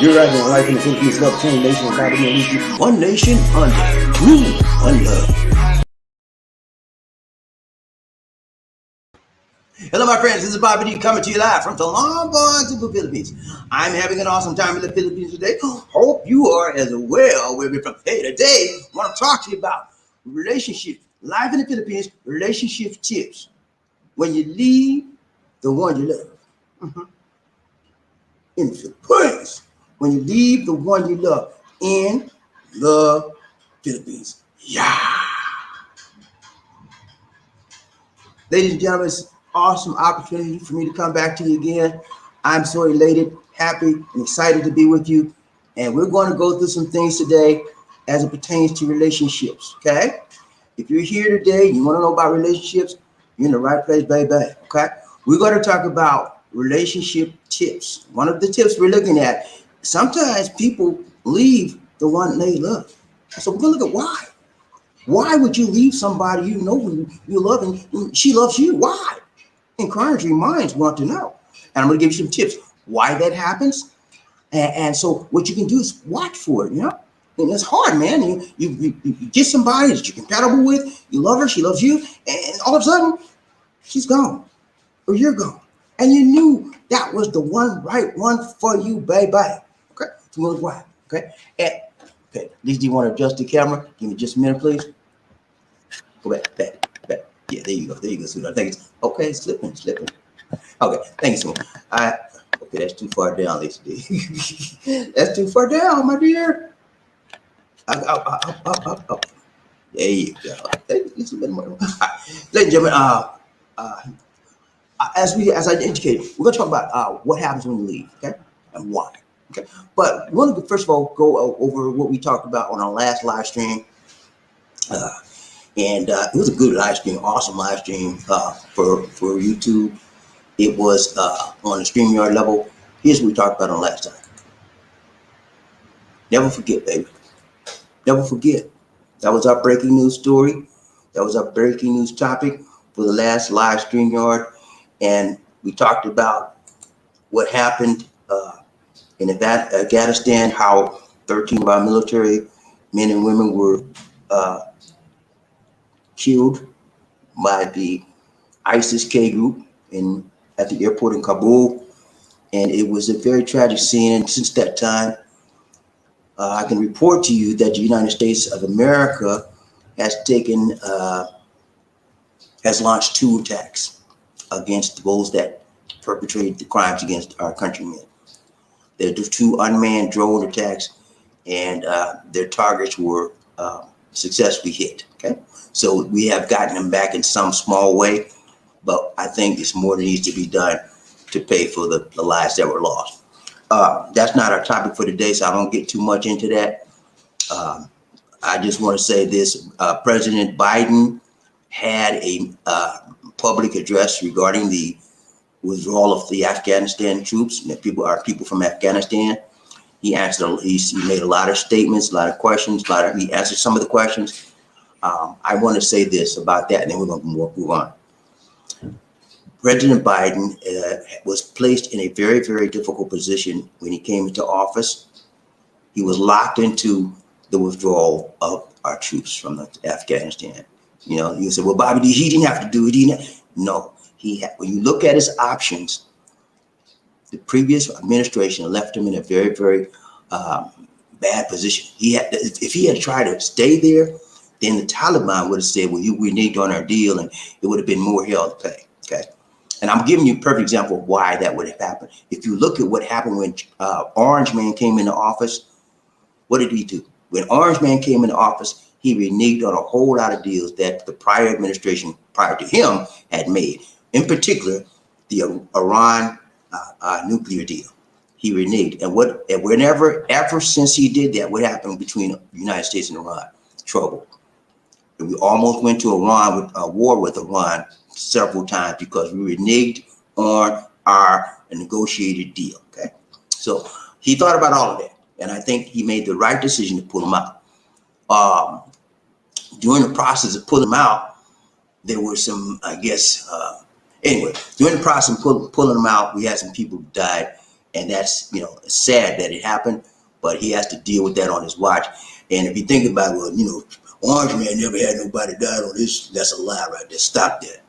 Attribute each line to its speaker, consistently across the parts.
Speaker 1: You're right on life in the Philippines, love change nation, and God will lead you. One nation under rule, one love. Hello, my friends. This is BobbieD coming to you live from the long gone to the Philippines. I'm having an awesome time in the Philippines today. Hope you are as well. Where we're from. Hey, today I want to talk to you about relationships. Life in the Philippines, relationship tips. When you leave the one you love. In the Philippines. When you leave the one you love in the Philippines. Yeah. Ladies and gentlemen, it's an awesome opportunity for me to come back to you again. I'm so elated, happy, and excited to be with you. And we're going to go through some things today as it pertains to relationships, okay? If you're here today, you want to know about relationships, you're in the right place, baby, okay? We're going to talk about relationship tips. One of the tips we're looking at, sometimes people leave the one they love. So we're going to look at why. Why would you leave somebody you know you love and she loves you? Why? Inquiring minds want to know. And I'm going to give you some tips why that happens. And so what you can do is watch for it, you know? And it's hard, man. You get somebody that you're compatible with, you love her, she loves you, and all of a sudden, she's gone or you're gone. And you knew that was the one right one for you, baby. Okay? So look why. Okay? Okay, Lisa, do you want to adjust the camera? Give me just a minute, please. Go back. Yeah, there you go, sweetheart. Thank you. Okay, slipping. Okay, thank you so much. Okay, that's too far down, Lisa. That's too far down, my dear. Up. There you go. Ladies and gentlemen, as I indicated, we're going to talk about what happens when you leave, okay, and why. Okay, but we want to first of all go over what we talked about on our last live stream, and it was a good live stream, awesome live stream for YouTube. It was on the StreamYard level. Here's what we talked about on last time. Never forget, baby. Never forget. That was our breaking news story. That was our breaking news topic for the last live StreamYard, and we talked about what happened in Afghanistan, how 13 of our military men and women were killed by the ISIS K group at the airport in Kabul. And it was a very tragic scene. And since that time, I can report to you that the United States of America has launched 2 attacks against those that perpetrated the crimes against our countrymen. There were 2 unmanned drone attacks, and their targets were successfully hit. Okay, so we have gotten them back in some small way, but I think it's more that needs to be done to pay for the lives that were lost. That's not our topic for today, so I don't get too much into that. I just want to say this: President Biden had a public address regarding the withdrawal of the Afghanistan troops. People from Afghanistan. He made a lot of statements, a lot of questions. He answered some of the questions. I want to say this about that, and then we're going to move on. President Biden was placed in a very, very difficult position when he came into office. He was locked into the withdrawal of our troops from Afghanistan. You know, you say, well, BobbieD, he didn't have to do it. No. When you look at his options, the previous administration left him in a very, very bad position. If he had tried to stay there, then the Taliban would have said, well, we need on our deal, and it would have been more hell to pay. Okay, and I'm giving you a perfect example of why that would have happened. If you look at what happened when Orange Man came into office, what did he do? When Orange Man came into office, he reneged on a whole lot of deals that the prior administration prior to him had made. In particular, the Iran nuclear deal. He reneged. And ever since he did that, what happened between the United States and Iran? Trouble. And we almost went to a war with Iran several times because we reneged on our negotiated deal. Okay. So he thought about all of that. And I think he made the right decision to pull him out. During the process of pulling him out, there were some, I guess, anyway, during the process of pulling them out, we had some people who died. And that's, sad that it happened, but he has to deal with that on his watch. And if you think about, well, Orange Man never had nobody died on this, that's a lie right there. Stop that.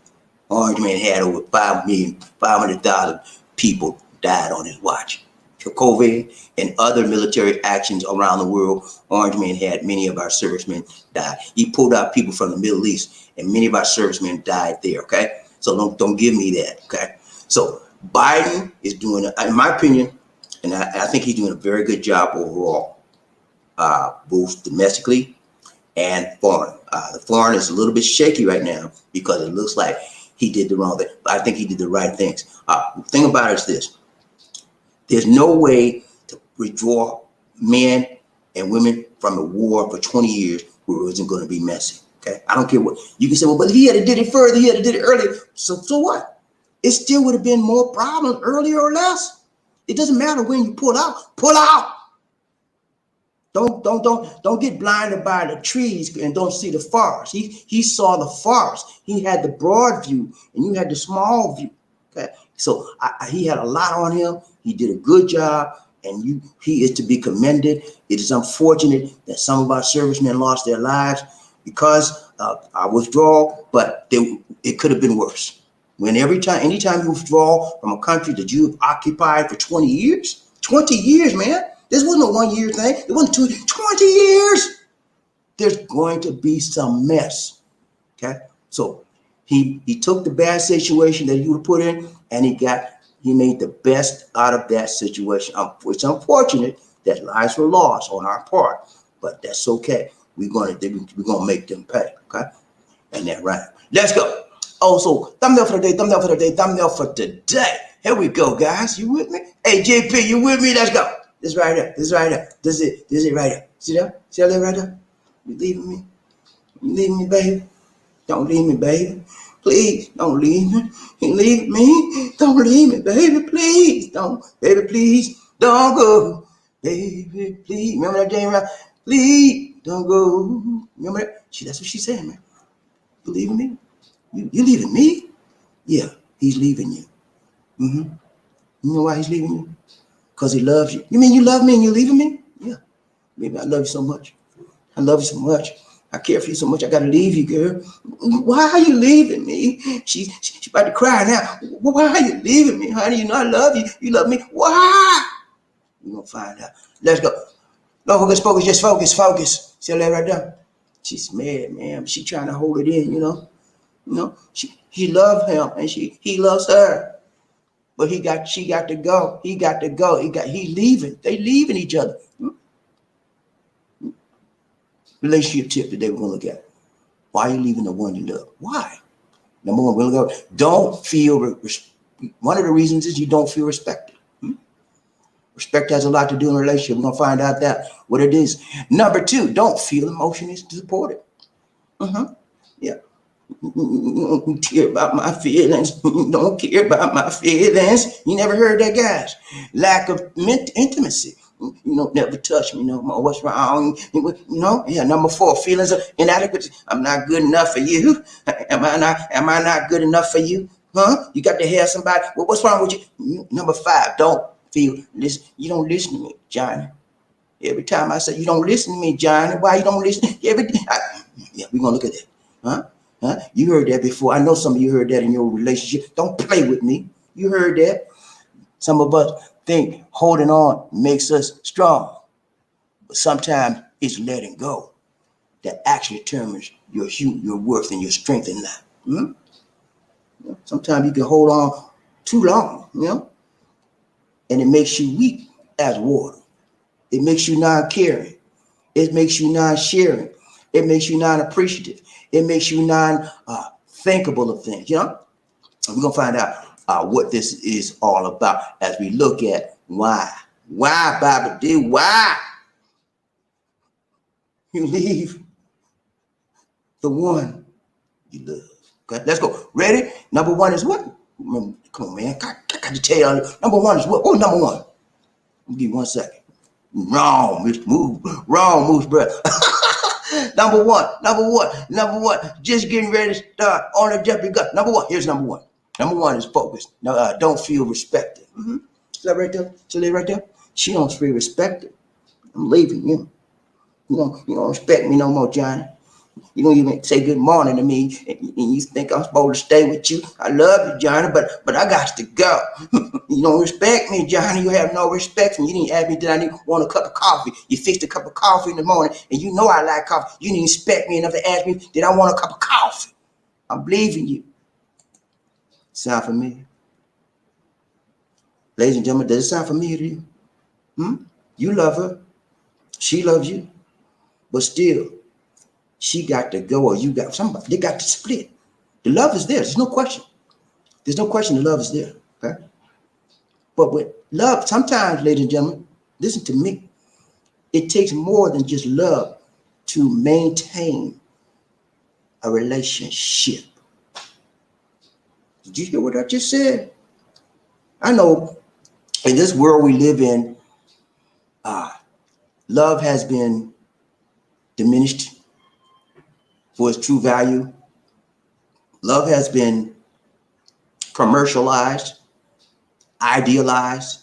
Speaker 1: Orange Man had over 5,500,000 people died on his watch. For COVID and other military actions around the world, Orange Man had many of our servicemen die. He pulled out people from the Middle East, and many of our servicemen died there. Okay, so don't give me that. Okay, so Biden is doing, in my opinion, and I think he's doing a very good job overall, both domestically and foreign. The foreign is a little bit shaky right now because it looks like he did the wrong thing, but I think he did the right things. The thing about it is this: there's no way to withdraw men and women from the war for 20 years where it isn't going to be messy. Okay, I don't care what you can say. Well, but he had to did it further. He had to did it earlier. So what? It still would have been more problems earlier or less. It doesn't matter when you pull out. Pull out. Don't get blinded by the trees and don't see the forest. He saw the forest. He had the broad view and you had the small view. Okay, so he had a lot on him. He did a good job, and he is to be commended. It is unfortunate that some of our servicemen lost their lives because of our withdrawal, but it could have been worse. Anytime you withdraw from a country that you've occupied for 20 years, 20 years, man. This wasn't a 1 year thing. It wasn't 20 years. There's going to be some mess. Okay. So he took the bad situation that you were put in, and he made the best out of that situation. It's unfortunate that lives were lost on our part, but that's okay. We're gonna make them pay. Okay. And that right. Let's go. Also, thumbnail for the day, thumbnail for the day, thumbnail for today. Here we go, guys. You with me? Hey, JP, you with me? Let's go. This right there. This right there. This is it right there. See that? See that right there? You leaving me? You leaving me, baby? Don't leave me, baby. Please, don't leave me. You leave me. Don't leave me, baby. Please, don't. Baby, please, don't go. Baby, please. Remember that game, right? Please, don't go. Remember that? That's what she said, man. You leaving me? You leaving me? Yeah, he's leaving you. You know why he's leaving you? Because he loves you. You mean you love me and you're leaving me? Yeah. Baby, I love you so much. I love you so much. I care for you so much. I got to leave you, girl. Why are you leaving me? She's about to cry now. Why are you leaving me, honey? You know I love you. You love me. Why? We're going to find out. Let's go. No, focus, just focus. See that right there? She's mad, man. She's trying to hold it in, he loves him and he loves her. But she got to go. He got to go. He's leaving. They leaving each other. Relationship tip today we're gonna look at. Why are you leaving the one you love? Why? Number one, we're gonna go. Don't feel. One of the reasons is you don't feel respected. Respect has a lot to do in a relationship. We're gonna find out what it is. Number two, don't feel emotionally supported. Yeah. Don't care about my feelings. Don't care about my feelings. You never heard that, guys. Lack of intimacy. Never touch me no more. What's wrong? Yeah. Number four, feelings of inadequacy. I'm not good enough for you. Am I not good enough for you? Huh? You got to have somebody. Well, what's wrong with you? Number five, don't feel. You don't listen to me, Johnny. Every time I say you don't listen to me, Johnny, why you don't listen? Yeah, we're gonna look at that. Huh? You heard that before. I know some of you heard that in your relationship. Don't play with me. You heard that. Some of us think holding on makes us strong. But sometimes it's letting go that actually determines your worth and your strength in life. Sometimes you can hold on too long, and it makes you weak as water. It makes you non-caring. It makes you non-sharing. It makes you non-appreciative. It makes you non-thinkable of things, We're going to find out what this is all about as we look at why. Why, BobbieD? Why you leave the one you love? Okay, let's go. Ready? Number one is what? Come on, man. I got to tell you. Number one is what? Oh, number one. Give me 1 second. Wrong, moves, brother. Number one. Just getting ready to start on the jump. Number one. Here's number one. Number one is focus. Don't feel respected. See that right there? See that right there? She don't feel respected. I'm leaving you. You don't respect me no more, Johnny. You don't even say good morning to me, and you think I'm supposed to stay with you. I love you, Johnny, but I got to go. You don't respect me, Johnny. You have no respect for me. You didn't ask me did I want a cup of coffee. You fixed a cup of coffee in the morning, and you know I like coffee. You didn't respect me enough to ask me did I want a cup of coffee. I'm leaving you. Sound familiar? Ladies and gentlemen, does it sound familiar to you? You love her. She loves you. But still, she got to go or you got somebody. They got to split. The love is there. There's no question. There's no question the love is there. Okay? But with love, sometimes, ladies and gentlemen, listen to me. It takes more than just love to maintain a relationship. Did you hear what I just said? I know in this world we live in, love has been diminished for its true value. Love has been commercialized, idealized,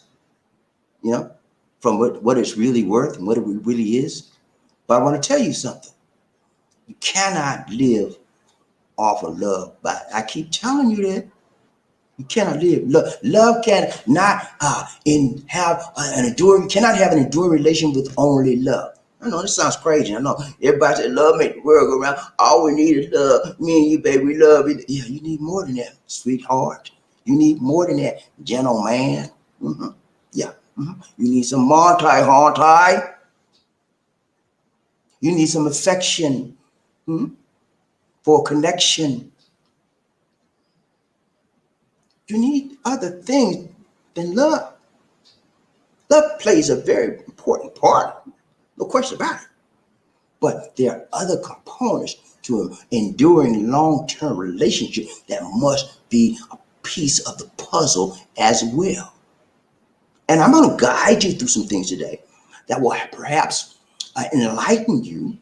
Speaker 1: from what it's really worth and what it really is. But I want to tell you something. You cannot live off of love. But I keep telling you that. You cannot live. Love cannot have an enduring, cannot have an enduring relation with only love. I know this sounds crazy. I know everybody said love make the world go round. All we need is love. Me and you, baby, we love it. Yeah, you need more than that, sweetheart. You need more than that, gentleman. Yeah. You need some monty. You need some affection for connection. You need other things than love. Love plays a very important part, no question about it. But there are other components to an enduring long-term relationship that must be a piece of the puzzle as well. And I'm going to guide you through some things today that will perhaps enlighten you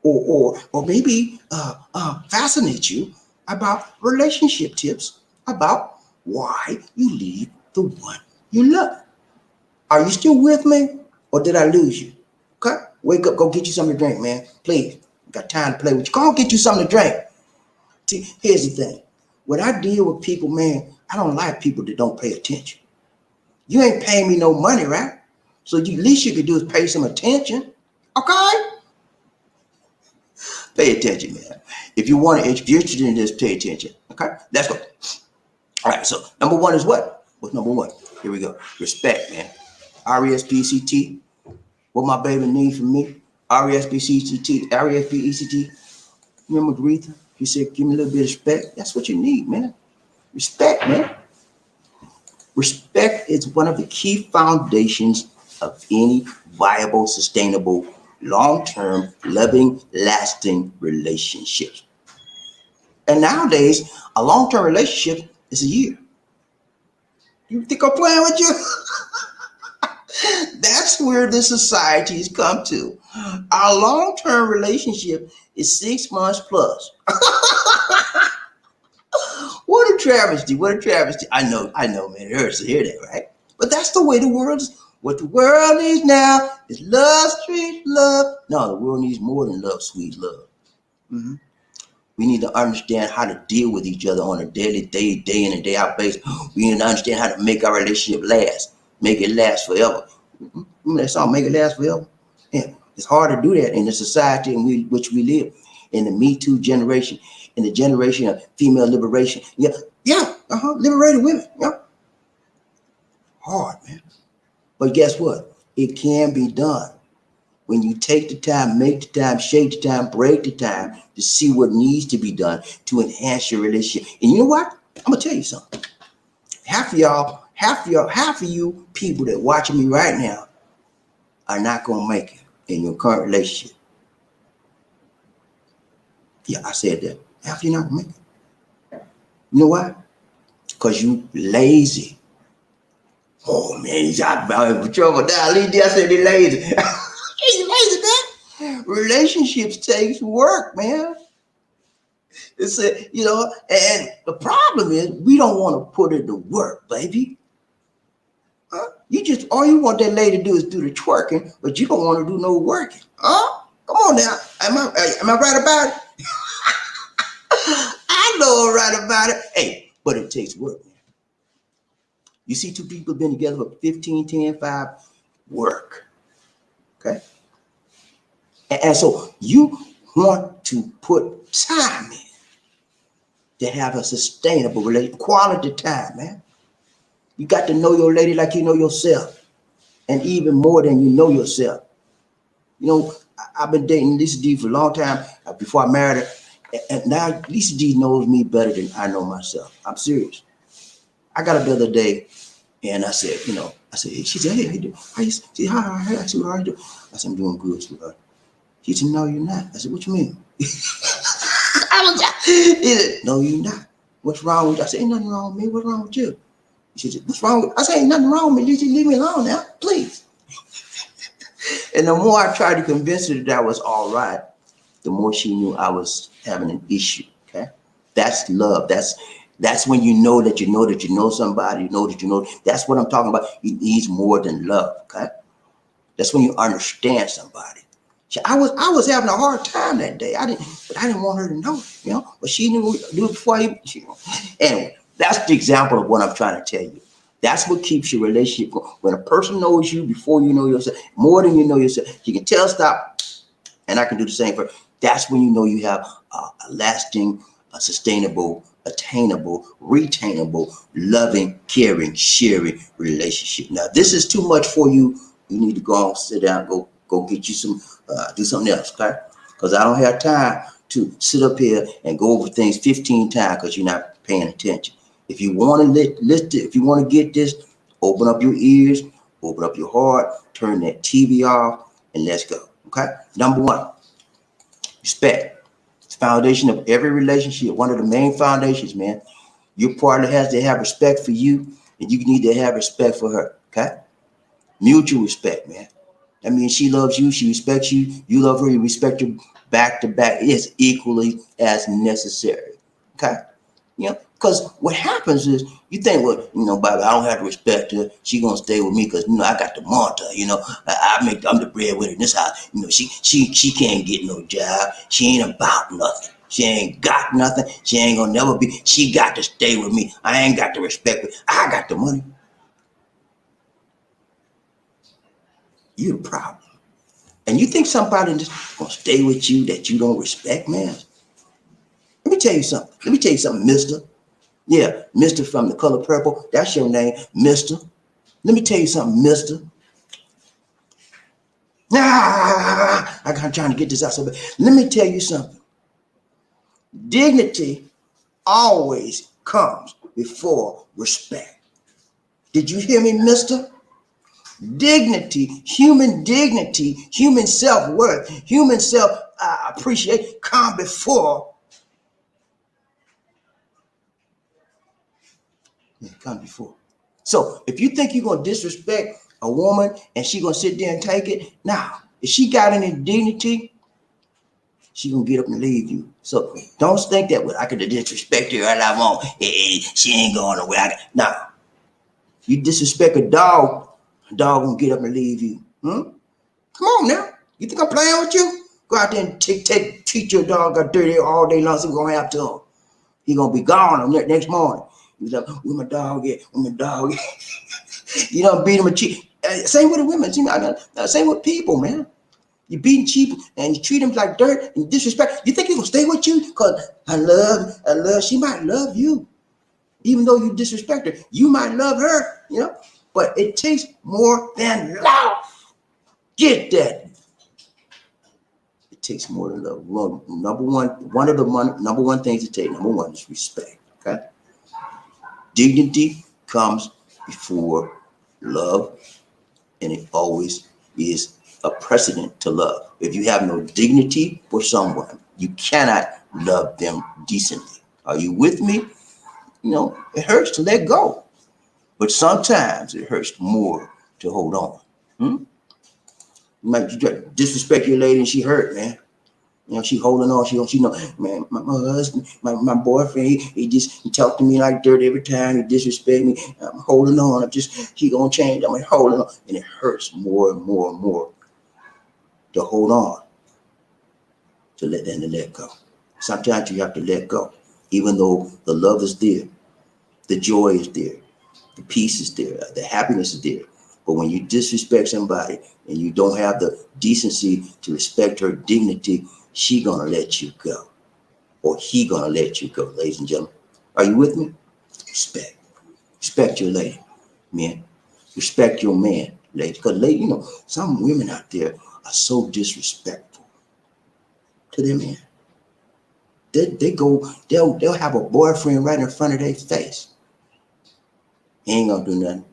Speaker 1: or maybe fascinate you about relationship tips about why you leave the one you love. Are you still with me or did I lose you? Okay, wake up, go get you something to drink, man. Please, got time to play with you. Go get you something to drink. See, here's the thing. When I deal with people, man, I don't like people that don't pay attention. You ain't paying me no money, right? So at least you could do is pay some attention. Okay? Pay attention, man. If you're interested in this, pay attention. Okay? Let's go. All right, so number one is what? What's number one? Here we go. Respect, man. R-E-S-P-E-C-T. What my baby need from me? R-E-S-P-E-C-T. R-E-S-P-E-C-T. Remember Aretha? She said, give me a little bit of respect. That's what you need, man. Respect, man. Respect is one of the key foundations of any viable, sustainable, long-term, loving, lasting relationships. And nowadays, a long-term relationship is a year. You think I'm playing with you? That's where the society has come to. Our long-term relationship is 6 months plus. What a travesty. What a travesty. I know, man. It hurts to hear that, right? But that's the way the world is. What the world needs now is love, sweet love. No, the world needs more than love, sweet love. We need to understand how to deal with each other on a daily, day in and day out basis. We need to understand how to make our relationship last. Make it last forever. Remember that song, Make It Last Forever? Yeah, it's hard to do that in the society in which we live, in the Me Too generation, in the generation of female liberation. Liberated women. Yeah. Hard, man. But guess what? It can be done when you take the time, make the time, shake the time, break the time to see what needs to be done to enhance your relationship. And you know what? I'm gonna tell you something. Half of you people that watching me right now are not gonna make it in your current relationship. Yeah, I said that. Half of you not gonna make it. You know why? Because you lazy. Oh man, he's out of trouble now. I said he lazy. He's lazy, man. Relationships takes work, man. It's and the problem is we don't want to put it to work, baby. You just, all you want that lady to do is do the twerking, but you don't want to do no working. Huh? Come on now. Am I right about it? I know I'm right about it. Hey, but it takes work, man. You see two people been together for 15, 10, 5, work. Okay? And so you want to put time in to have a sustainable relationship, quality time, man. You got to know your lady like you know yourself, and even more than you know yourself. You know, I've been dating Lisa D for a long time before I married her, and now Lisa D knows me better than I know myself. I'm serious. I got her the other day, and I said, she said, hey, how you doing? She said, hi, I said, how you doing? I said, I'm doing good, sweetheart. She said, no, you're not. I said, what you mean? He said, no, you're not. What's wrong with you? I said, ain't nothing wrong with me. What's wrong with you? She said, what's wrong with you? I said, ain't nothing wrong with me. Just leave me alone now, please. And the more I tried to convince her that that was all right, the more she knew I was having an issue. Okay, that's love. That's when you know that you know that you know somebody. You know that you know. That's what I'm talking about. It needs more than love. Okay, that's when you understand somebody. I was having a hard time that day. I didn't want her to know, but she knew before Anyway, that's the example of what I'm trying to tell you. That's what keeps your relationship going. When a person knows you before you know yourself, more than you know yourself, you can tell stop, and I can do the same for. That's when you know you have a lasting, a sustainable, attainable, retainable, loving, caring, sharing relationship. Now, this is too much for you. You need to go on, sit down, go get you some, do something else, okay? Because I don't have time to sit up here and go over things 15 times because you're not paying attention. If you want to listen, if you want to get this, open up your ears, open up your heart, turn that TV off, and let's go. Okay? Number one, respect. It's the foundation of every relationship. One of the main foundations, man. Your partner has to have respect for you, and you need to have respect for her. Okay? Mutual respect, man. That means she loves you, she respects you, you love her, you respect her back to back. It's equally as necessary. Okay? Because what happens is you think, well, Bobby, I don't have to respect her. She gonna stay with me because I got the monster. I'm the breadwinner in this house. She can't get no job. She ain't about nothing. She ain't got nothing. She ain't gonna never be. She got to stay with me. I ain't got to respect her. I got the money. You're the problem. And you think somebody just gonna stay with you that you don't respect, man? Let me tell you something, mister. Yeah, Mr. from The Color Purple. That's your name, Mr. Let me tell you something, Mr. I'm trying to get this out so bad. Let me tell you something. Dignity always comes before respect. Did you hear me, Mr.? Dignity, human self-worth, human self-appreciation come before. Come before. So if you think you're gonna disrespect a woman and she gonna sit there and take it, now if she got any dignity, she gonna get up and leave you. So don't think that I could disrespect her all I want. She ain't going nowhere. Nah, you disrespect a dog gonna get up and leave you. Come on now. You think I'm playing with you? Go out there and teach your dog got dirty all day long. So we're gonna have to him. He gonna be gone next morning. He's like, where my dog at? Where my dog at? You don't beat him a cheap. Same with the women. Same with people, man. You beat him cheap and you treat him like dirt and disrespect. You think he's gonna stay with you? Because I love, she might love you. Even though you disrespect her, you might love her, but it takes more than love. Get that. It takes more than love. Well, one of the number one things to take, number one is respect. Okay. Dignity comes before love, and it always is a precedent to love. If you have no dignity for someone, you cannot love them decently. Are you with me? It hurts to let go, but sometimes it hurts more to hold on. You might disrespect your lady and she hurt, man. You know, she holding on. She know, man, my husband, my boyfriend, he talk to me like dirt every time. He disrespect me. I'm holding on. He gonna change. I'm holding on. And it hurts more and more and more to hold on than to let go. Sometimes you have to let go. Even though the love is there, the joy is there, the peace is there, the happiness is there. But when you disrespect somebody and you don't have the decency to respect her dignity, she gonna let you go. Or he gonna let you go, ladies and gentlemen. Are you with me? Respect. Respect your lady, men. Respect your man, ladies. Because, you know, some women out there are so disrespectful to their men. They'll have a boyfriend right in front of their face. He ain't gonna do nothing.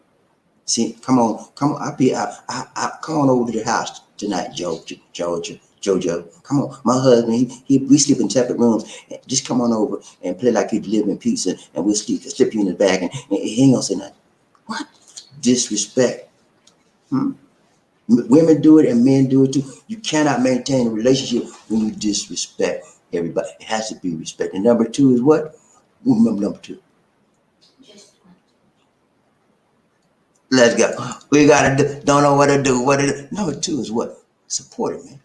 Speaker 1: See, come on. Come on over to the house tonight, Jojo. Come on, my husband. We sleep in separate rooms. Just come on over and play like you live in peace, and we'll slip you in the bag, and he ain't gonna say nothing. What? Disrespect. Women do it and men do it too. You cannot maintain a relationship when you disrespect everybody. It has to be respect. And number two is what? Remember number two. Let's go. We gotta don't know what to do. Number two is what? Support it, man.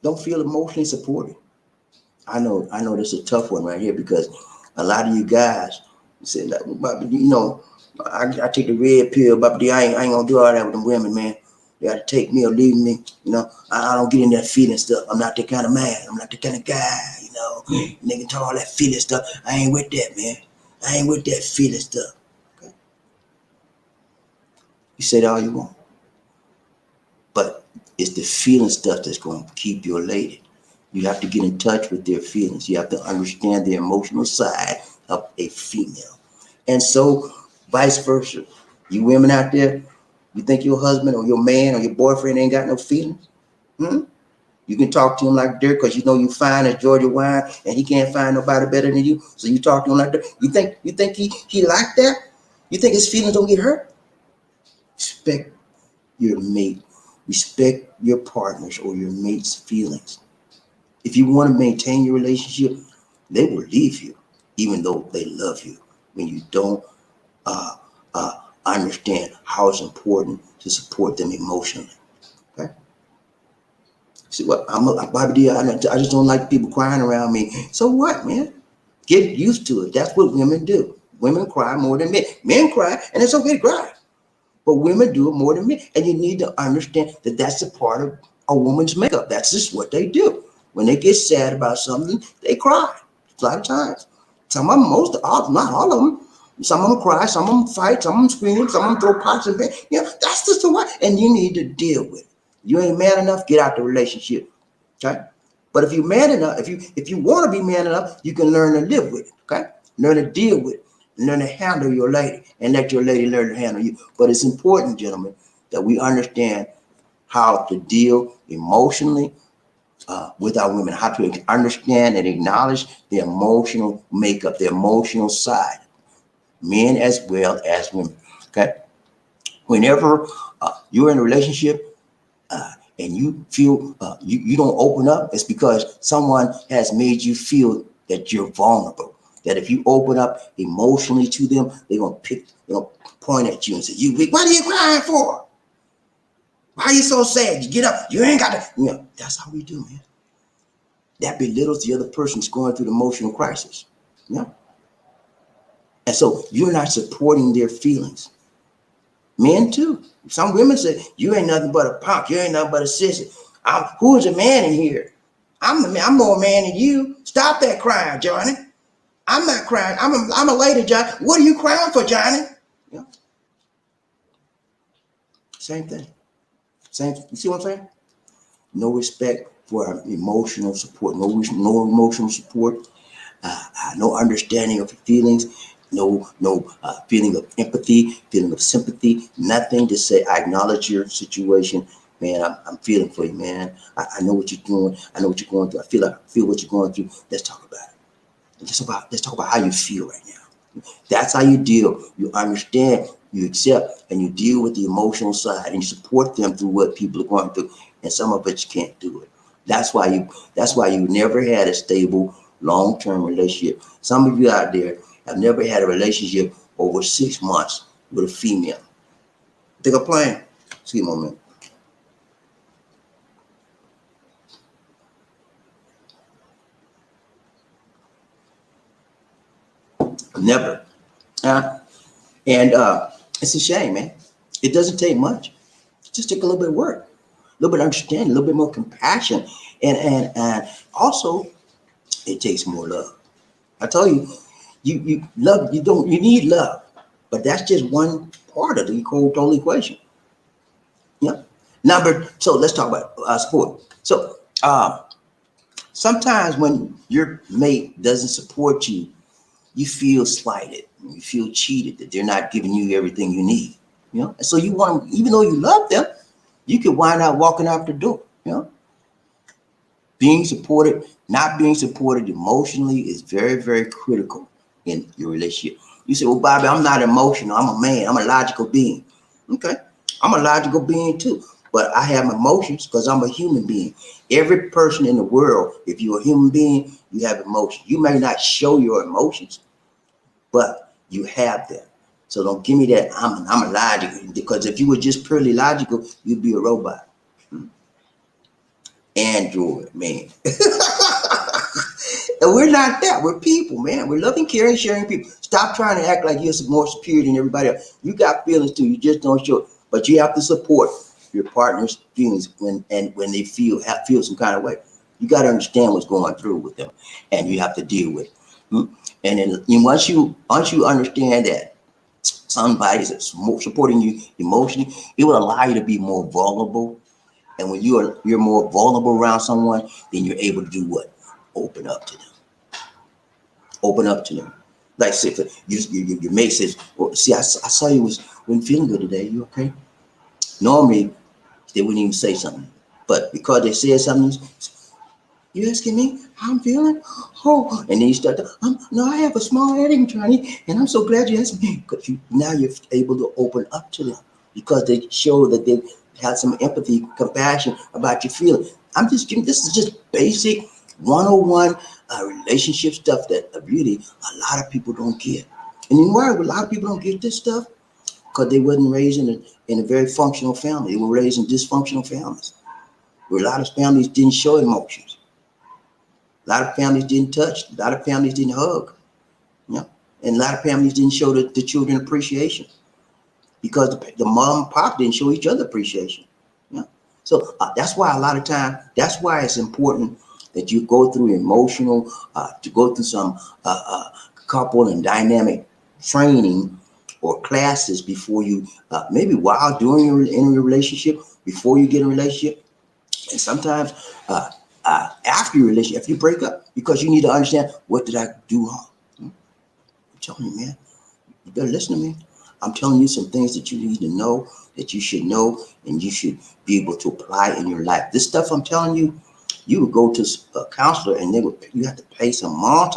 Speaker 1: Don't feel emotionally supported. I know this is a tough one right here because a lot of you guys say like, you know, I take the red pill, BobbieD. I ain't gonna do all that with them women, man. They gotta take me or leave me. You know, I don't get in that feeling stuff. I'm not that kind of man. I'm not the kind of guy. You know, nigga talk all that feeling stuff. I ain't with that, man. I ain't with that feeling stuff. Okay? You say that all you want, but it's the feeling stuff that's gonna keep your lady. You have to get in touch with their feelings. You have to understand the emotional side of a female. And so vice versa. You women out there, you think your husband or your man or your boyfriend ain't got no feelings? You can talk to him like dirt because you know you fine as Georgia wine and he can't find nobody better than you. So you talk to him like dirt. You think he like that? You think his feelings don't get hurt? Respect your mate. Respect your partners or your mate's feelings. If you want to maintain your relationship, they will leave you, even though they love you, when you don't understand how it's important to support them emotionally. Okay? See what? BobbieD. I just don't like people crying around me. So what, man? Get used to it. That's what women do. Women cry more than men. Men cry, and it's okay to cry. But women do it more than men. And you need to understand that that's a part of a woman's makeup. That's just what they do. When they get sad about something, they cry. A lot of times. Some of them, not all of them. Some of them cry, some of them fight, some of them scream, some of them throw pots and pans. You know, that's just the way. And you need to deal with it. You ain't man enough, get out the relationship. Okay? But if you're man enough, if you want to be man enough, you can learn to live with it. Okay? Learn to deal with it. Learn to handle your lady and let your lady learn to handle you. But it's important, gentlemen, that we understand how to deal emotionally with our women, how to understand and acknowledge the emotional makeup, the emotional side, men as well as women. Okay. Whenever you're in a relationship and you feel you don't open up, it's because someone has made you feel that you're vulnerable. That if you open up emotionally to them, they're gonna point at you and say, "You weak. What are you crying for? Why are you so sad? You get up. You ain't got to." You know, that's how we do, man. That belittles the other person's going through the emotional crisis. Yeah. And so you're not supporting their feelings. Men too. Some women say, "You ain't nothing but a punk. You ain't nothing but a sissy." Who is a man in here? I'm more man than you. Stop that crying, Johnny. I'm not crying. I'm a lady, Johnny. What are you crying for, Johnny? Yeah. Same thing. Same. You see what I'm saying? No respect for our emotional support. No emotional support. No understanding of feelings. No feeling of empathy, feeling of sympathy. Nothing to say. I acknowledge your situation, man. I'm feeling for you, man. I know what you're doing. I know what you're going through. I feel what you're going through. Let's talk about it. Let's talk about how you feel right now. That's how you deal. You understand, you accept, and you deal with the emotional side, and you support them through what people are going through. And some of it you can't do it. That's why you never had a stable long-term relationship. Some of you out there have never had a relationship over 6 months with a female. Think I'm playing? See a moment. Never. And it's a shame, man. It doesn't take much. It just take a little bit of work, a little bit of understanding, a little bit more compassion, and also it takes more love. I tell you, you love. You need love, but that's just one part of the whole equation. Yeah. So let's talk about support. So sometimes when your mate doesn't support you, you feel slighted, you feel cheated that they're not giving you everything you need. And so you want them, even though you love them, you could wind up walking out the door. Being supported, not being supported emotionally is very, very critical in your relationship. You say, well, Bobby, I'm not emotional. I'm a man. I'm a logical being. Okay. I'm a logical being too, but I have emotions because I'm a human being. Every person in the world, if you're a human being, you have emotions. You may not show your emotions, but you have them. So don't give me that I'm a logical, because if you were just purely logical, you'd be a robot. Android, man. And we're not that. We're people, man. We're loving, caring, sharing people. Stop trying to act like you're more superior than everybody else. You got feelings too. You just don't show it. But you have to support your partner's feelings when they feel some kind of way. You got to understand what's going through with them, and you have to deal with it. And then once you understand that somebody's supporting you emotionally, it will allow you to be more vulnerable. And when you're more vulnerable around someone, then you're able to do what? Open up to them. Open up to them. Like say, your mate says, well, see, I saw you wasn't feeling good today. You okay? Normally, they wouldn't even say something. But because they said something, you asking me how I'm feeling? Oh, and then you start to, no, I have a small headache, Johnny, and I'm so glad you asked me. Because now you're able to open up to them because they show that they have some empathy, compassion about your feeling. This is just basic 101 relationship stuff that really a lot of people don't get. And you know why a lot of people don't get this stuff? Because they wasn't raised in a very functional family. They were raised in dysfunctional families, where a lot of families didn't show emotions. A lot of families didn't touch. A lot of families didn't hug. And a lot of families didn't show the children appreciation because the mom and pop didn't show each other appreciation. So that's why a lot of time, that's why it's important that you go through emotional, to go through some couple and dynamic training or classes before you, maybe while during in your relationship, before you get in a relationship, and sometimes after your relationship, if you break up, because you need to understand, what did I do wrong? I'm telling you, man, you better listen to me. I'm telling you some things that you need to know, that you should know, and you should be able to apply in your life. This stuff I'm telling you, you would go to a counselor and you have to pay some money.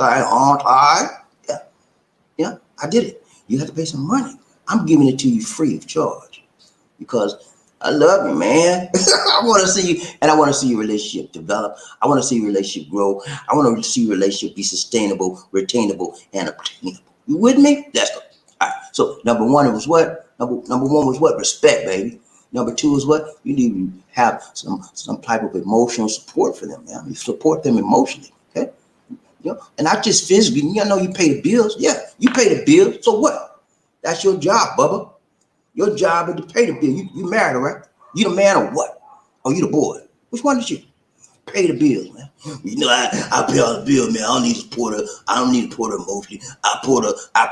Speaker 1: Yeah, I did it. You have to pay some money. I'm giving it to you free of charge because I love you, man. I want to see you, and I want to see your relationship develop. I want to see your relationship grow. I want to see your relationship be sustainable, retainable, and obtainable. You with me? That's good. All right. So number one was what? Number one was what? Respect, baby. Number two is what? You need to have some type of emotional support for them, man. You support them emotionally, okay? And not just physically. You know, you pay the bills. Yeah, you pay the bills. So what? That's your job, Bubba. Your job is to pay the bill. You married, right? You the man or what? Or you the boy? Which one is you? Pay the bills, man. I pay all the bills, man. I don't need to support her. I don't need to support her emotionally. I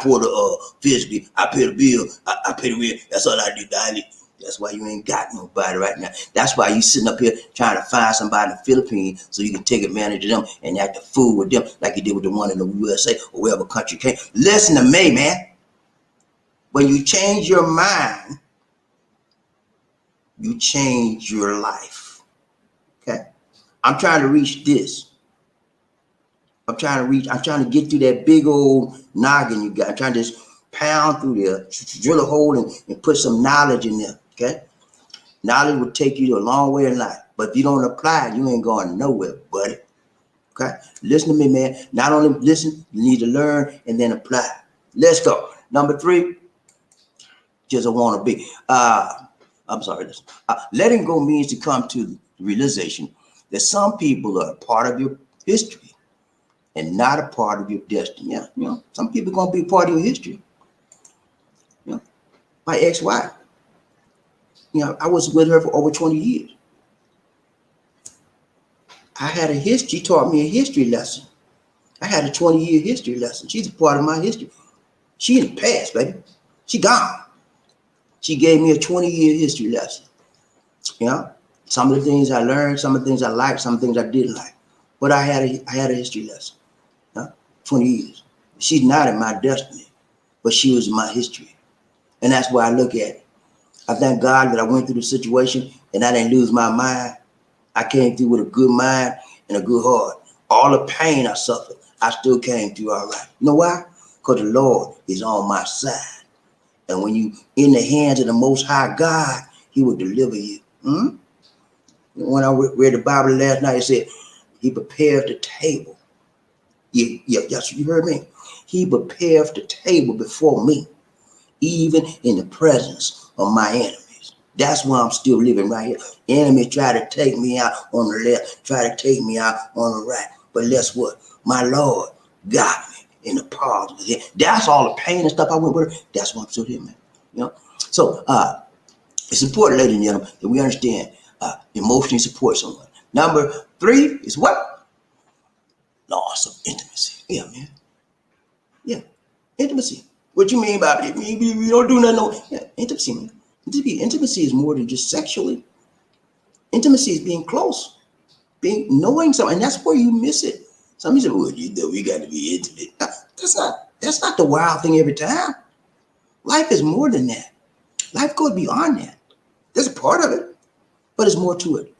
Speaker 1: support her physically. I pay the bill. I pay the bill. That's all I do, darling. That's why you ain't got nobody right now. That's why you sitting up here trying to find somebody in the Philippines so you can take advantage of them and act a fool with them like you did with the one in the USA or wherever country came. Listen to me, man. When you change your mind, you change your life. Okay? I'm trying to reach this. I'm trying to get through that big old noggin you got. I'm trying to just pound through there, drill a hole and put some knowledge in there. Okay? Knowledge will take you a long way in life. But if you don't apply it, you ain't going nowhere, buddy. Okay? Listen to me, man. Not only listen, you need to learn and then apply. Let's go. Number 3, just a want to be. I'm sorry. Listen. Letting go means to come to the realization that some people are a part of your history and not a part of your destiny. Yeah, some people are going to be a part of your history. My ex-wife, I was with her for over 20 years. I had a history, she taught me a history lesson. I had a 20-year history lesson. She's a part of my history. She in the past, baby. She gone. She gave me a 20-year history lesson. Some of the things I learned, some of the things I liked, some of the things I didn't like. But I had a history lesson. 20 years. She's not in my destiny, but she was in my history. And that's why I look at it. I thank God that I went through the situation and I didn't lose my mind. I came through with a good mind and a good heart. All the pain I suffered, I still came through all right. You know why? Because the Lord is on my side. And when you in the hands of the Most High God, He will deliver you. When I read the Bible last night, it said, He prepares the table. Yes, you heard me. He prepares the table before me, even in the presence of my enemies. That's why I'm still living right here. Enemies try to take me out on the left, try to take me out on the right. But guess what? My Lord got me in the palms of His hand. That's all the pain and stuff I went through. That's why I'm still here, man. So it's important, ladies and gentlemen, that we understand emotionally support someone. Number 3 is what? Loss of intimacy. Yeah, man. Yeah, intimacy. What you mean by it? We don't do nothing. No. Yeah, intimacy, man. Intimacy is more than just sexually. Intimacy is being close, knowing something, and that's where you miss it. Some people say, "Well, you know, we got to be intimate." That's not the wild thing every time. Life is more than that. Life goes beyond that. There's a part of it, but there's more to it.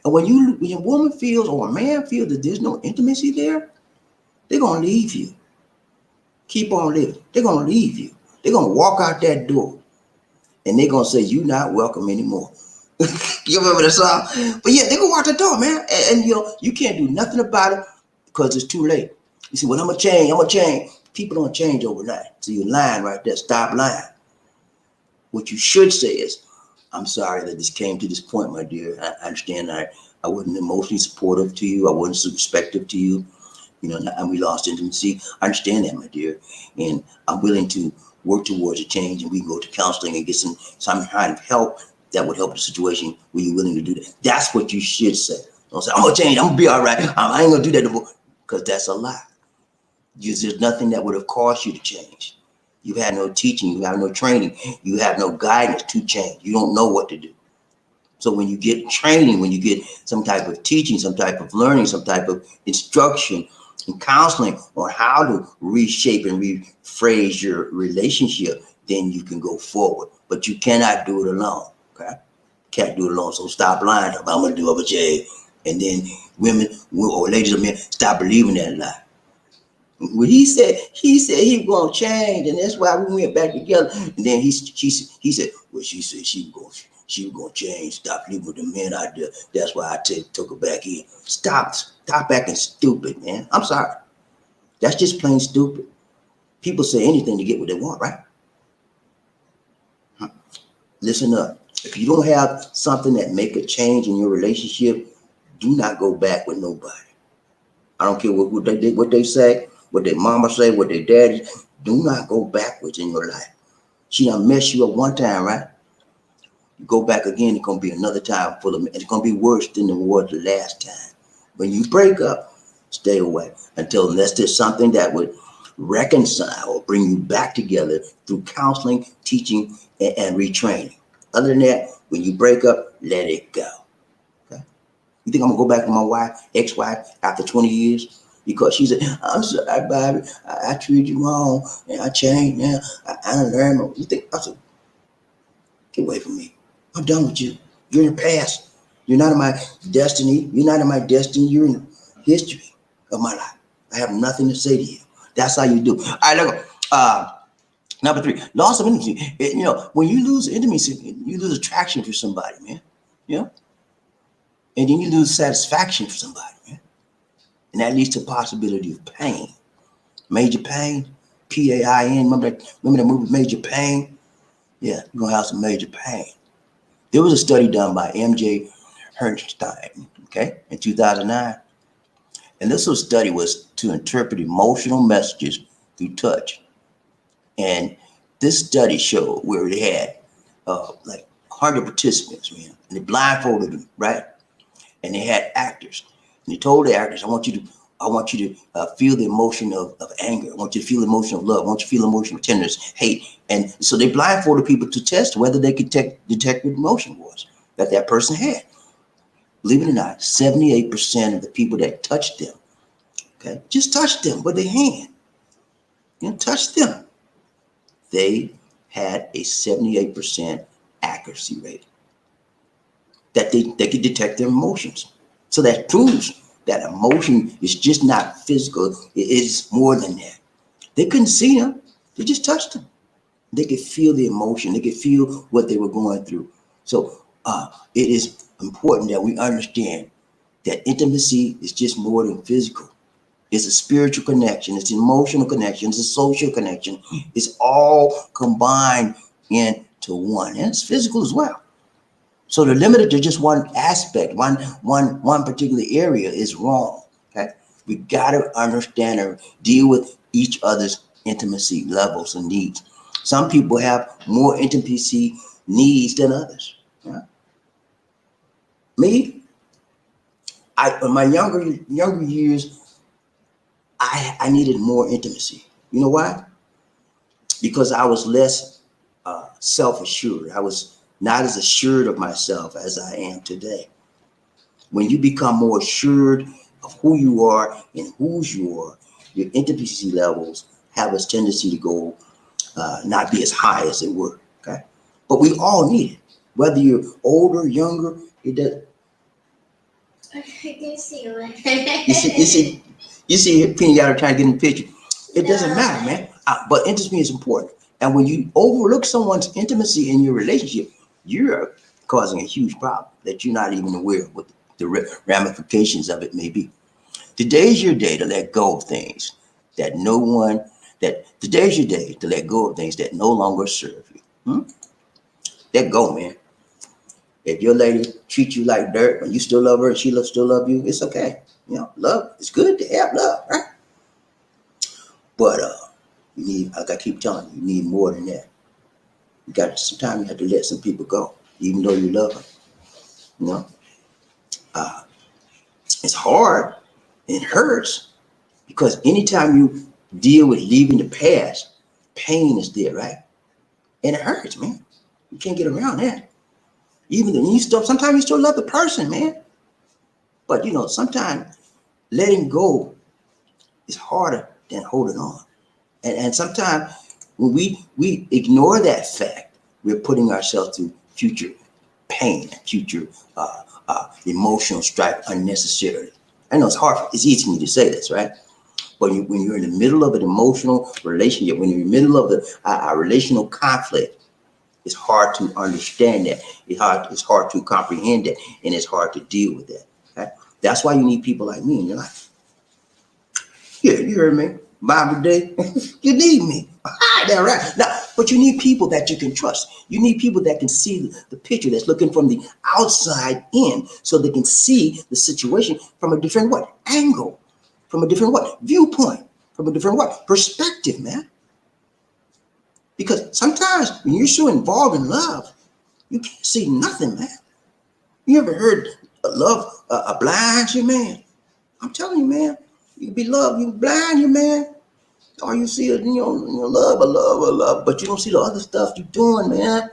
Speaker 1: And when a woman feels or a man feels that there's no intimacy there, they're gonna leave you. Keep on living. They're gonna leave you. They're gonna walk out that door, and they're gonna say you're not welcome anymore. You remember the song? But yeah, they gonna walk the door, man. And you can't do nothing about it because it's too late. You say, well, I'm gonna change. People don't change overnight. So you're lying right there. Stop lying. What you should say is, I'm sorry that this came to this point, my dear. I understand I wasn't emotionally supportive to you. I wasn't respectful to you. And we lost intimacy. I understand that, my dear. And I'm willing to work towards a change, and we can go to counseling and get some kind of help that would help the situation where you're willing to do that. That's what you should say. Don't say, I'm gonna change, I'm gonna be all right. I ain't gonna do that no more. Because that's a lie. There's nothing that would have caused you to change. You've had no teaching, you have no training, you have no guidance to change. You don't know what to do. So when you get training, when you get some type of teaching, some type of learning, some type of instruction and counseling on how to reshape and rephrase your relationship, then you can go forward. But you cannot do it alone. Okay? Can't do it alone. So stop lying about I'm gonna do it, Jay. And then women or ladies or men stop believing that lie. When he said he was gonna change, and that's why we went back together. And then he said, well, she said she was gonna change. Stop living with the men out there. That's why I took her back in. Stop acting stupid, man. I'm sorry. That's just plain stupid. People say anything to get what they want, right? Listen up. If you don't have something that make a change in your relationship, do not go back with nobody. I don't care what they did, what they say, what their mama say, what their daddy. Do not go backwards in your life. She done messed you up one time, right? You go back again, it's gonna be another time full of. It's gonna be worse than it was the last time. When you break up, stay away unless there's something that would reconcile or bring you back together through counseling, teaching, and retraining. Other than that, when you break up, let it go. Okay? You think I'm gonna go back to my ex-wife after 20 years? Because she said, I'm sorry, Bobby, I treated you wrong, and I changed now. I learned more. You think, I said, get away from me. I'm done with you. You're in the past. You're not in my destiny. You're not in my destiny. You're in the history of my life. I have nothing to say to you. That's how you do. All right, let's go. Number 3, loss of intimacy. When you lose intimacy, you lose attraction for somebody, man. And then you lose satisfaction for somebody, man. And that leads to possibility of pain. Major pain, Pain. Remember that movie Major Pain? Yeah, you're gonna have some major pain. There was a study done by MJ Herrnstein, okay, in 2009. And this little study was to interpret emotional messages through touch. And this study showed where they had like 100 participants, man, and they blindfolded them, right? And they had actors, and they told the actors, I want you to feel the emotion of anger. I want you to feel the emotion of love. I want you to feel the emotion of tenderness, hate. And so they blindfolded people to test whether they could detect what emotion was that person had. Believe it or not, 78% of the people that touched them, okay, just touched them with their hand, touched them, they had a 78% accuracy rate that they could detect their emotions. So that proves that emotion is just not physical. It is more than that. They couldn't see them. They just touched them. They could feel the emotion. They could feel what they were going through. So it is important that we understand that intimacy is just more than physical. It's a spiritual connection. It's an emotional connection. It's a social connection. It's all combined into one. And it's physical as well. So to limit it to just one aspect, one particular area is wrong. Okay, we got to understand or deal with each other's intimacy levels and needs. Some people have more intimacy needs than others. Yeah. Me, in my younger years, I needed more intimacy. You know why? Because I was less self-assured. I was not as assured of myself as I am today. When you become more assured of who you are and whose you are, your intimacy levels have a tendency to go not be as high as they were. Okay, but we all need it, whether you're older, younger. It does. I can see one. You see, Penny got her trying to get in the picture. It doesn't matter, man. But intimacy is important. And when you overlook someone's intimacy in your relationship, you're causing a huge problem that you're not even aware of what the ramifications of it may be. Today's your day to let go of things that today's your day to let go of things that no longer serve you. Let go, man. If your lady treats you like dirt and you still love her and she still love you, it's okay. Love, it's good to have love, right? But you need, like I keep telling you, you need more than that. Sometimes you have to let some people go, even though you love them. It's hard. It hurts because anytime you deal with leaving the past, pain is there, right? And it hurts, man. You can't get around that. Even when sometimes you still love the person, man. But sometimes letting go is harder than holding on. And sometimes when we ignore that fact, we're putting ourselves through future pain, future emotional strife unnecessarily. I know it's easy for me to say this, right? But when you're in the middle of an emotional relationship, when you're in the middle of a relational conflict, it's hard to understand that. It's hard to comprehend that, and it's hard to deal with that. Okay? That's why you need people like me in your life. Yeah, you heard me. BobbieD, you need me. That's right. Now, but you need people that you can trust. You need people that can see the picture, that's looking from the outside in, so they can see the situation from a different angle, from a different viewpoint, from a different perspective, man. Because sometimes when you're so involved in love, you can't see nothing, man. You ever heard love blinds you, man? I'm telling you, man. You be love, you blind you, man. All you see is love, but you don't see the other stuff you're doing, man.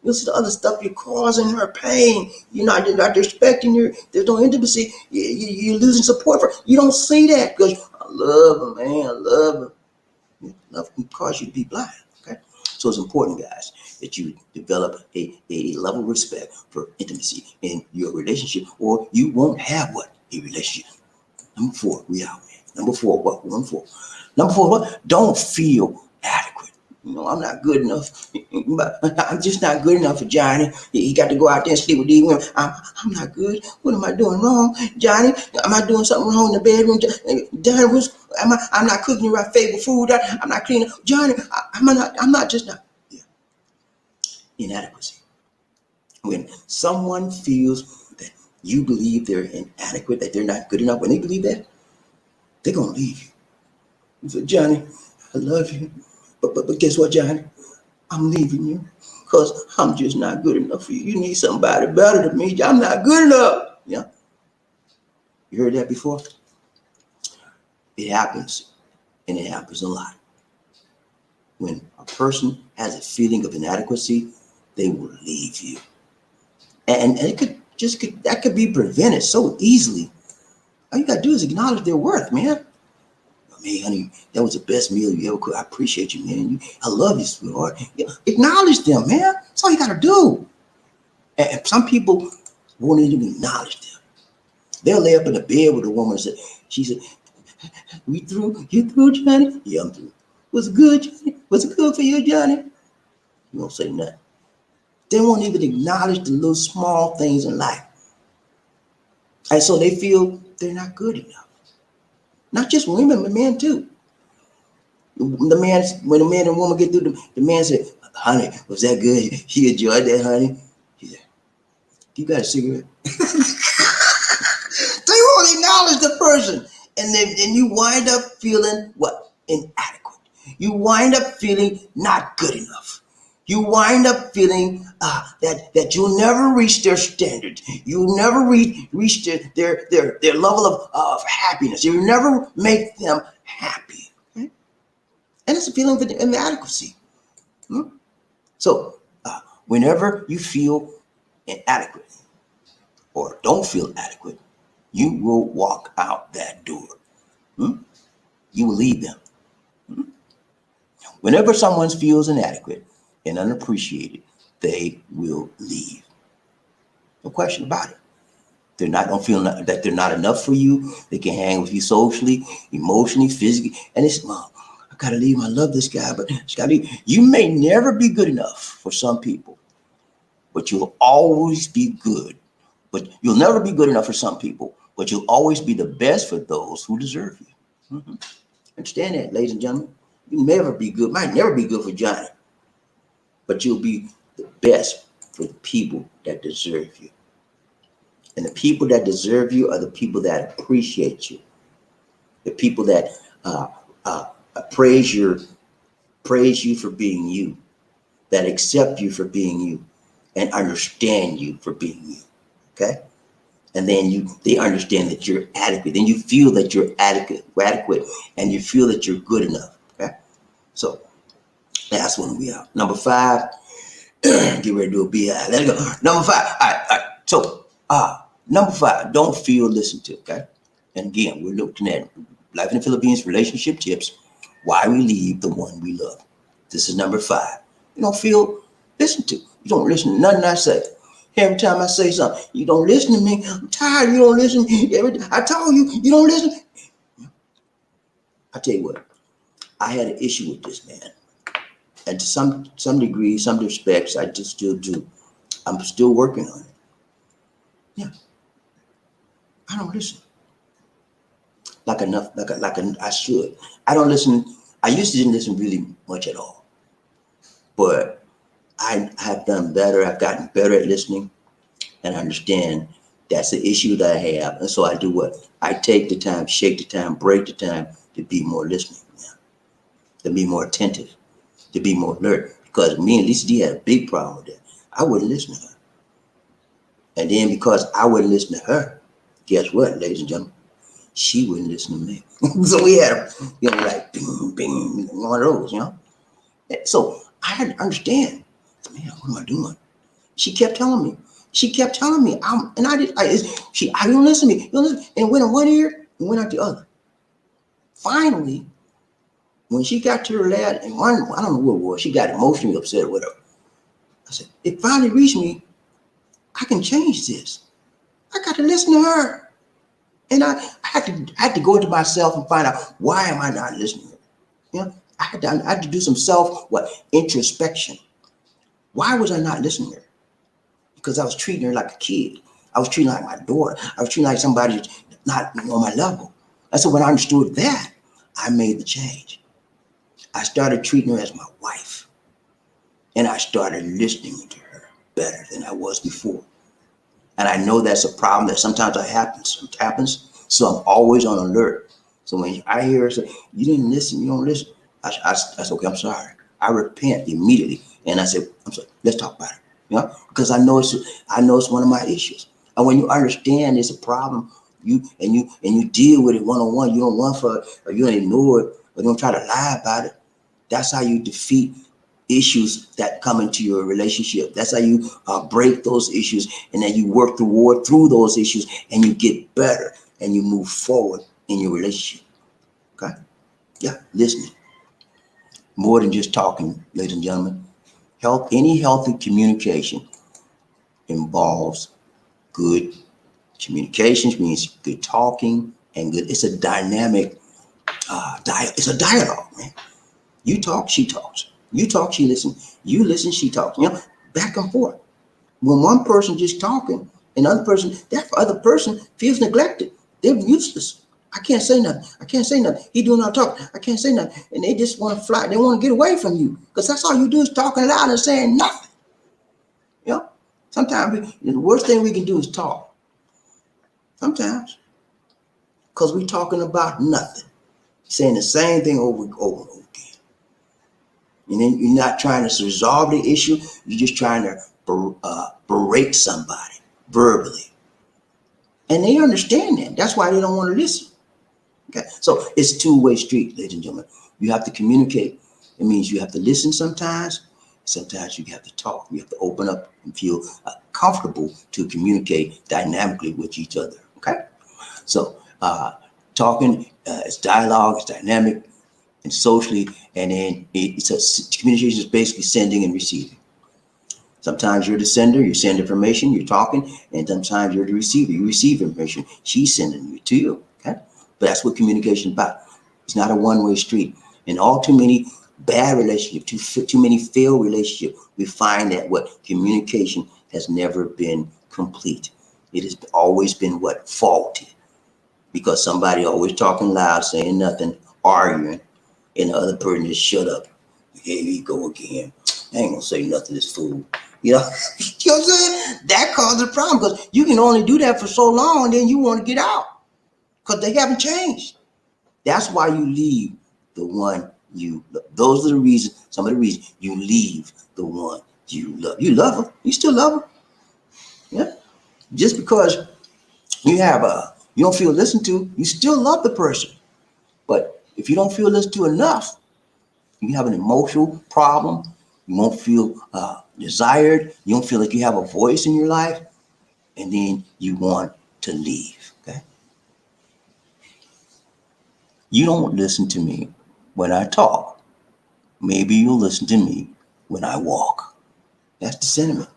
Speaker 1: You don't see the other stuff you're causing her pain. You're not respecting her. There's no intimacy. You're losing support for her. You don't see that because I love her, man. I love her. Love can cause you to be blind. Okay, so it's important, guys, that you develop a level of respect for intimacy in your relationship, or you won't have a relationship. Number 4, we out, man. Number 4, what? Number 4, what? Don't feel adequate. I'm not good enough. I'm just not good enough for Johnny. He got to go out there and sleep with these women. I'm not good. What am I doing wrong, Johnny? Am I doing something wrong in the bedroom? Johnny, I'm not cooking your favorite food. I'm not cleaning. Johnny, I'm not just not. Yeah. Inadequacy. When someone feels that you believe they're inadequate, that they're not good enough, when they believe that, they're going to leave you. You say, Johnny, I love you. But guess what, Johnny? I'm leaving you because I'm just not good enough for you. You need somebody better than me. I'm not good enough. Yeah. You heard that before? It happens, and it happens a lot. When a person has a feeling of inadequacy, they will leave you. And it that could be prevented so easily. All you gotta do is acknowledge their worth, man. Man, honey, that was the best meal you ever cooked. I appreciate you, man. I love you, sweetheart. Yeah, acknowledge them, man. That's all you gotta do. And some people won't even acknowledge them. They'll lay up in the bed with a woman and say, she said, "We through? You through, Johnny?" "Yeah, I'm through." "Was it good, Johnny? Was it good for you, Johnny?" You won't say nothing. They won't even acknowledge the little small things in life. And so they feel they're not good enough. Not just women, but men too. When the man and woman get through, the man said, "Honey, was that good? He enjoyed that, honey." He said, "You got a cigarette?" They won't acknowledge the person. And then you wind up feeling what? Inadequate. You wind up feeling not good enough. You wind up feeling that you'll never reach their standards. You'll never reach their level of happiness. You'll never make them happy. Okay? And it's a feeling of inadequacy. So whenever you feel inadequate or don't feel adequate, you will walk out that door. You will leave them. Whenever someone feels inadequate and unappreciated, they will leave. No question about it. Don't feel that they're not enough for you. They can hang with you socially, emotionally, physically. And it's, "Mom, I gotta leave. I love this guy, but it's gotta be." You may never be good enough for some people, but you'll always be good. But you'll never be good enough for some people, but you'll always be the best for those who deserve you. Understand that, ladies and gentlemen? You never be good, might never be good for Johnny, but you'll be the best for the people that deserve you. And the people that deserve you are the people that appreciate you, the people that praise you for being you, that accept you for being you, and understand you for being you. Okay? And then they understand that you're adequate. Then you feel that you're adequate, and you feel that you're good enough. Okay? So that's when we are. Number 5, get ready to do a BI. Let's go. Number 5. All right. So number 5, don't feel listened to. Okay? And again, we're looking at Life in the Philippines relationship tips, why we leave the one we love. This is number 5. You don't feel listened to. You don't listen to nothing I say. Every time I say something, you don't listen to me. I'm tired. You don't listen. I told you, you don't listen. I tell you what, I had an issue with this man. And to some degree, some respects, I just still do. I'm still working on it. Yeah. I don't listen. I should. I don't listen. I used to didn't listen really much at all. But I have done better. I've gotten better at listening and understand that's the issue that I have. And so I do what? I take the time, shake the time, break the time to be more listening, to be more attentive, to be more alert. Because me and Lisa D had a big problem with that. I wouldn't listen to her. And then because I wouldn't listen to her, guess what, ladies and gentlemen? She wouldn't listen to me. So we had, like bing, bing, one of those, So I had to understand, man, what am I doing? She kept telling me. I don't listen to me. You don't listen. And it went in one ear and went out the other. Finally, when she got to her last, and I don't know what it was, she got emotionally upset or whatever. I said, it finally reached me. I can change this. I got to listen to her. And I had to go into myself and find out, why am I not listening to her? I had to do some introspection. Why was I not listening to her? Because I was treating her like a kid. I was treating her like my daughter. I was treating her like somebody not on my level. And so when I understood that, I made the change. I started treating her as my wife. And I started listening to her better than I was before. And I know that's a problem that sometimes happens. So I'm always on alert. So when I hear her say, you didn't listen, you don't listen, I said, okay, I'm sorry. I repent immediately. And I said, I'm sorry, let's talk about it. Because I know it's one of my issues. And when you understand it's a problem, you deal with it one-on-one, you don't run for it, or you don't ignore it, or you don't try to lie about it. That's how you defeat issues that come into your relationship. That's how you break those issues, and then you work through those issues, and you get better, and you move forward in your relationship. Okay? Yeah, listening. More than just talking, ladies and gentlemen. Any healthy communication involves good communications, means good talking, and good. It's a dynamic it's a dialogue, man. You talk, she talks. You talk, she listens. You listen, she talks. Back and forth. When one person just talking, and that other person feels neglected. They're useless. I can't say nothing. I can't say nothing. He doing all talk. I can't say nothing. And they just want to fly. They want to get away from you because that's all you do is talking loud and saying nothing. Sometimes the worst thing we can do is talk. Sometimes, because we're talking about nothing, saying the same thing over and over again. And then you're not trying to resolve the issue. You're just trying to berate somebody verbally. And they understand that. That's why they don't want to listen. Okay, so it's a two-way street, ladies and gentlemen. You have to communicate. It means you have to listen sometimes. Sometimes you have to talk. You have to open up and feel comfortable to communicate dynamically with each other. Okay, so talking is dialogue, it's dynamic and socially, and then communication is basically sending and receiving. Sometimes you're the sender, you send information, you're talking, and sometimes you're the receiver, you receive information, she's sending it to you. Okay, but that's what communication is about. It's not a one-way street. In all too many bad relationships, too many failed relationships, we find that communication has never been complete. It has always been faulty, because somebody always talking loud, saying nothing, arguing, and the other person just shut up. Here you go again. I ain't gonna say nothing, this fool. You know what I'm saying? That causes a problem, because you can only do that for so long, and then you want to get out because they haven't changed. That's why you leave the one you love. Those are the reasons, some of the reasons you leave the one you love. You love her. You still love her. Yeah. Just because you don't feel listened to, you still love the person. But if you don't feel listened to enough, you have an emotional problem. You won't feel desired. You don't feel like you have a voice in your life. And then you want to leave. Okay. You don't listen to me when I talk. Maybe you'll listen to me when I walk. That's the sentiment.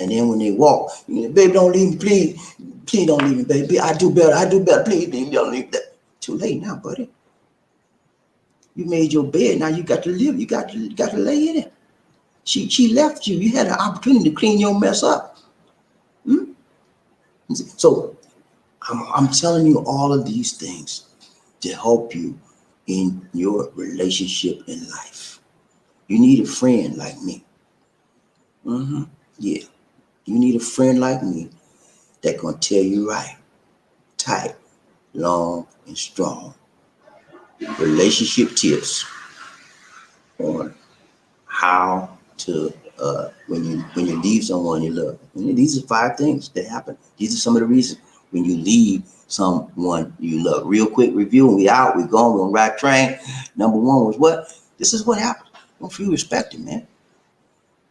Speaker 1: And then when they walk, baby, don't leave me, please. Please don't leave me, baby. I do better. Please don't leave that. Too late now, buddy. You made your bed. Now you got to live. You got to lay in it. She left you. You had an opportunity to clean your mess up. So I'm telling you all of these things to help you in your relationship in life. You need a friend like me. Yeah. You need a friend like me that gonna tell you right, tight, long, and strong relationship tips on how to when you leave someone you love. These are 5 things that happen. These are some of the reasons when you leave someone you love. Real quick review, and we out, we gone, we're on ride train. Number 1 was what? This is what happened. Don't feel respected, man.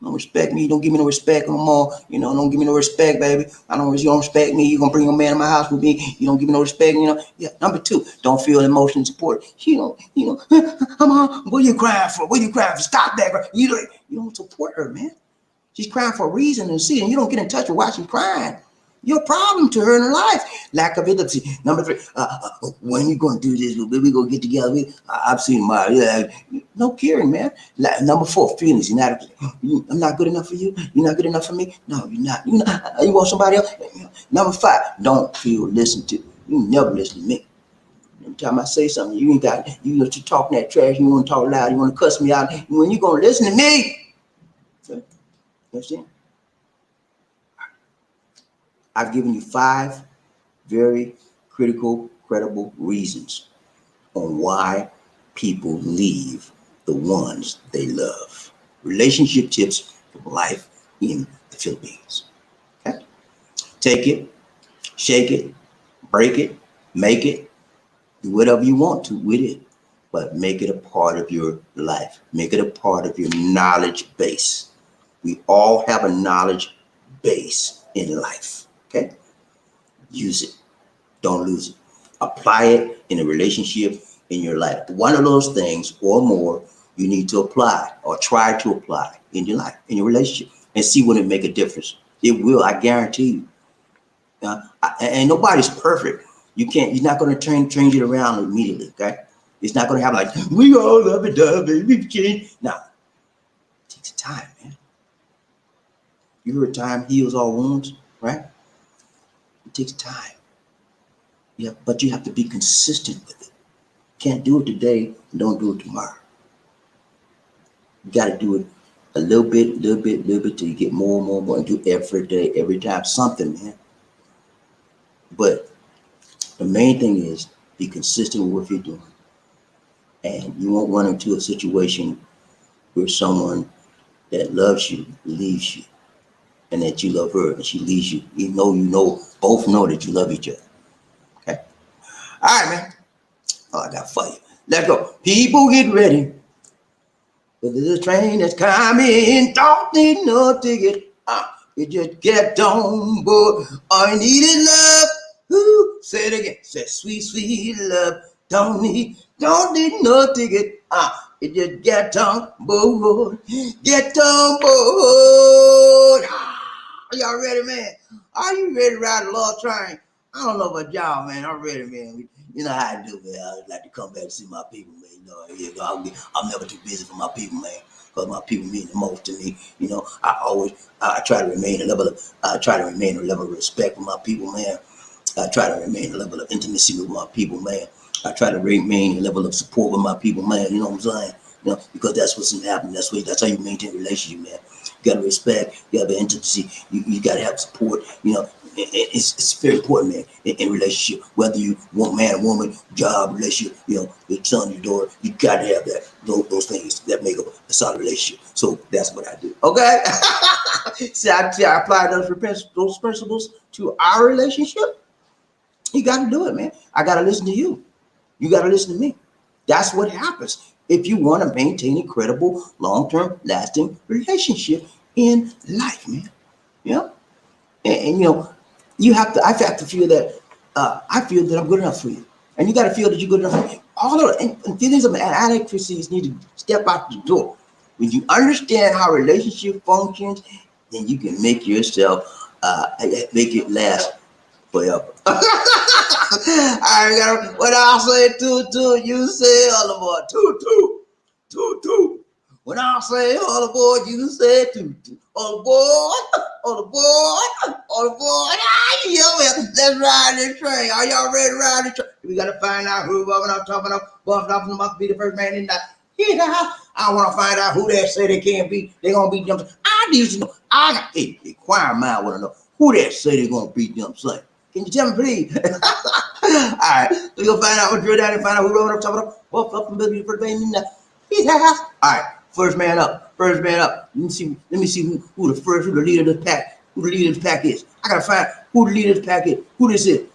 Speaker 1: Don't respect me. Don't give me no respect no more. Don't give me no respect, baby. You don't respect me. You gonna bring your man in my house with me. You don't give me no respect. Yeah. Number 2, don't feel emotional support. What are you crying for? What are you crying for? Stop that. You don't support her, man. She's crying for a reason and see, and you don't get in touch with why she's crying. You're a problem to her in her life. Lack of intimacy. Number three, when you going to do this? When we going to get together? I've seen my, yeah, no caring, man. Number four, feelings. I'm not good enough for you. You're not good enough for me. No, you're not. You want somebody else? Number five, don't feel listened to. You never listen to me. Every time I say something, you ain't got, you talking that trash, you want to talk loud, you want to cuss me out. When you going to listen to me? Okay. You understand? I've given you 5 very critical, credible reasons on why people leave the ones they love. Relationship tips for life in the Philippines. Okay? Take it, shake it, break it, make it, do whatever you want to with it, but make it a part of your life. Make it a part of your knowledge base. We all have a knowledge base in life. Okay? Use it. Don't lose it. Apply it in a relationship in your life. One of those things or more you need to apply or try to apply in your life, in your relationship, and see when it make a difference. It will, I guarantee you. And nobody's perfect. You're not going to change it around immediately, okay? It's not going to happen like, we all love it, baby, we've changed. No, it takes time, man. You heard time heals all wounds, right? It takes time. Yeah, but you have to be consistent with it. Can't do it today, don't do it tomorrow. You got to do it a little bit till you get more and more and more, and do every day, every time, something, man. But the main thing is be consistent with what you're doing. And you won't run into a situation where someone that loves you leaves you, and that you love her and she leaves you, even though both know that you love each other. Okay? All right, man. Oh, I got for you. Let's go. People, get ready. There's a train that's coming. Don't need no ticket. You just get on board. All you need is love. Ooh, say it again. Say sweet, sweet love. Don't need no ticket. You just get on board. Get on board. Y'all ready, man? Are you ready to ride the Lord train? I don't know about y'all, man. I'm ready, man. You know how I do, man. I like to come back and see my people, man. I'm never too busy for my people, man. Because my people mean the most to me. I try to remain a level of respect for my people, man. I try to remain a level of intimacy with my people, man. I try to remain a level of support with my people, man. You know what I'm saying? Because that's what's happening. That's how you maintain a relationship, man. You gotta respect, you gotta have intimacy, you gotta have support, it's very important, man, in relationship, whether you want man or woman, job, relationship, your son, your daughter, you gotta have those things that make up a solid relationship. So that's what I do. Okay? See, I apply those principles to our relationship. You gotta do it, man. I gotta listen to you. You gotta listen to me. That's what happens if you want to maintain a credible, long-term, lasting relationship in life, man. And you have to. I have to feel that. I feel that I'm good enough for you, and you got to feel that you're good enough for me. All of it, and feelings of inadequacies need to step out the door. When you understand how a relationship functions, then you can make yourself make it last forever. I got when I say toot, you say all boy toot. When I say all aboard, you say toot. All aboard. Let's ride this train. Are y'all ready to ride this train? We gotta find out who I'm talking about. Buffed off must be the first man in the house. I want to find out who that say they can't beat. They gonna beat them. I need to know. The choir mind want to know who that say they gonna beat them. Say. Can you tell me, please? All right, we're gonna find out. We'll drill down and find out who wrote up top of both up and the first man in the house. All right, first man up. Let me see who the leader of the pack. Who the leader of the pack is. I gotta find who the leader of the pack is. Who this is.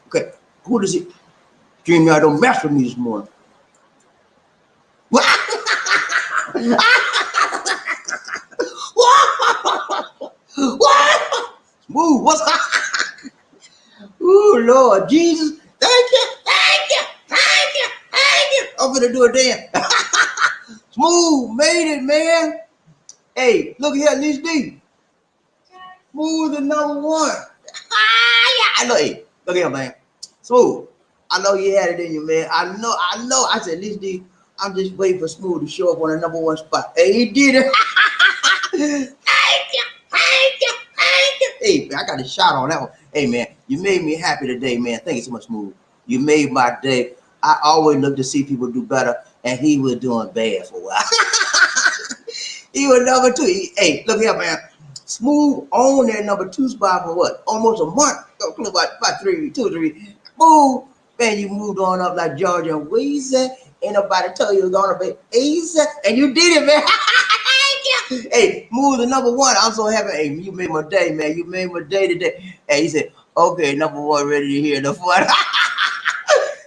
Speaker 1: Okay, who does it? Dream, y'all don't mess with me this morning. What? Smooth. What's Ooh, Lord Jesus. Thank you. I'm gonna do it then. Smooth, made it, man. Hey, look here, Lisa D. Smooth the number one. I know. Hey, look here, man. Smooth. I know you had it in you, man. I know. I said, this dude, I'm just waiting for Smooth to show up on the number one spot. Hey, he did it. Thank you. Hey, man, I got a shot on that one. Hey, man, you made me happy today, man. Thank you so much, Smooth. You made my day. I always look to see people do better, and he was doing bad for a while. He was number two. Hey, look here, man. Smooth owned that number two spot for what? Almost a month. About 2 or 3. Smooth, man, you moved on up like Georgia and Weezy. Ain't nobody told you it was gonna be easy, and you did it, man. Thank you. Hey, Smooth the number one. I'm so happy. Hey, you made my day, man. You made my day today. Hey, he said, okay, number one, ready to hear the fun.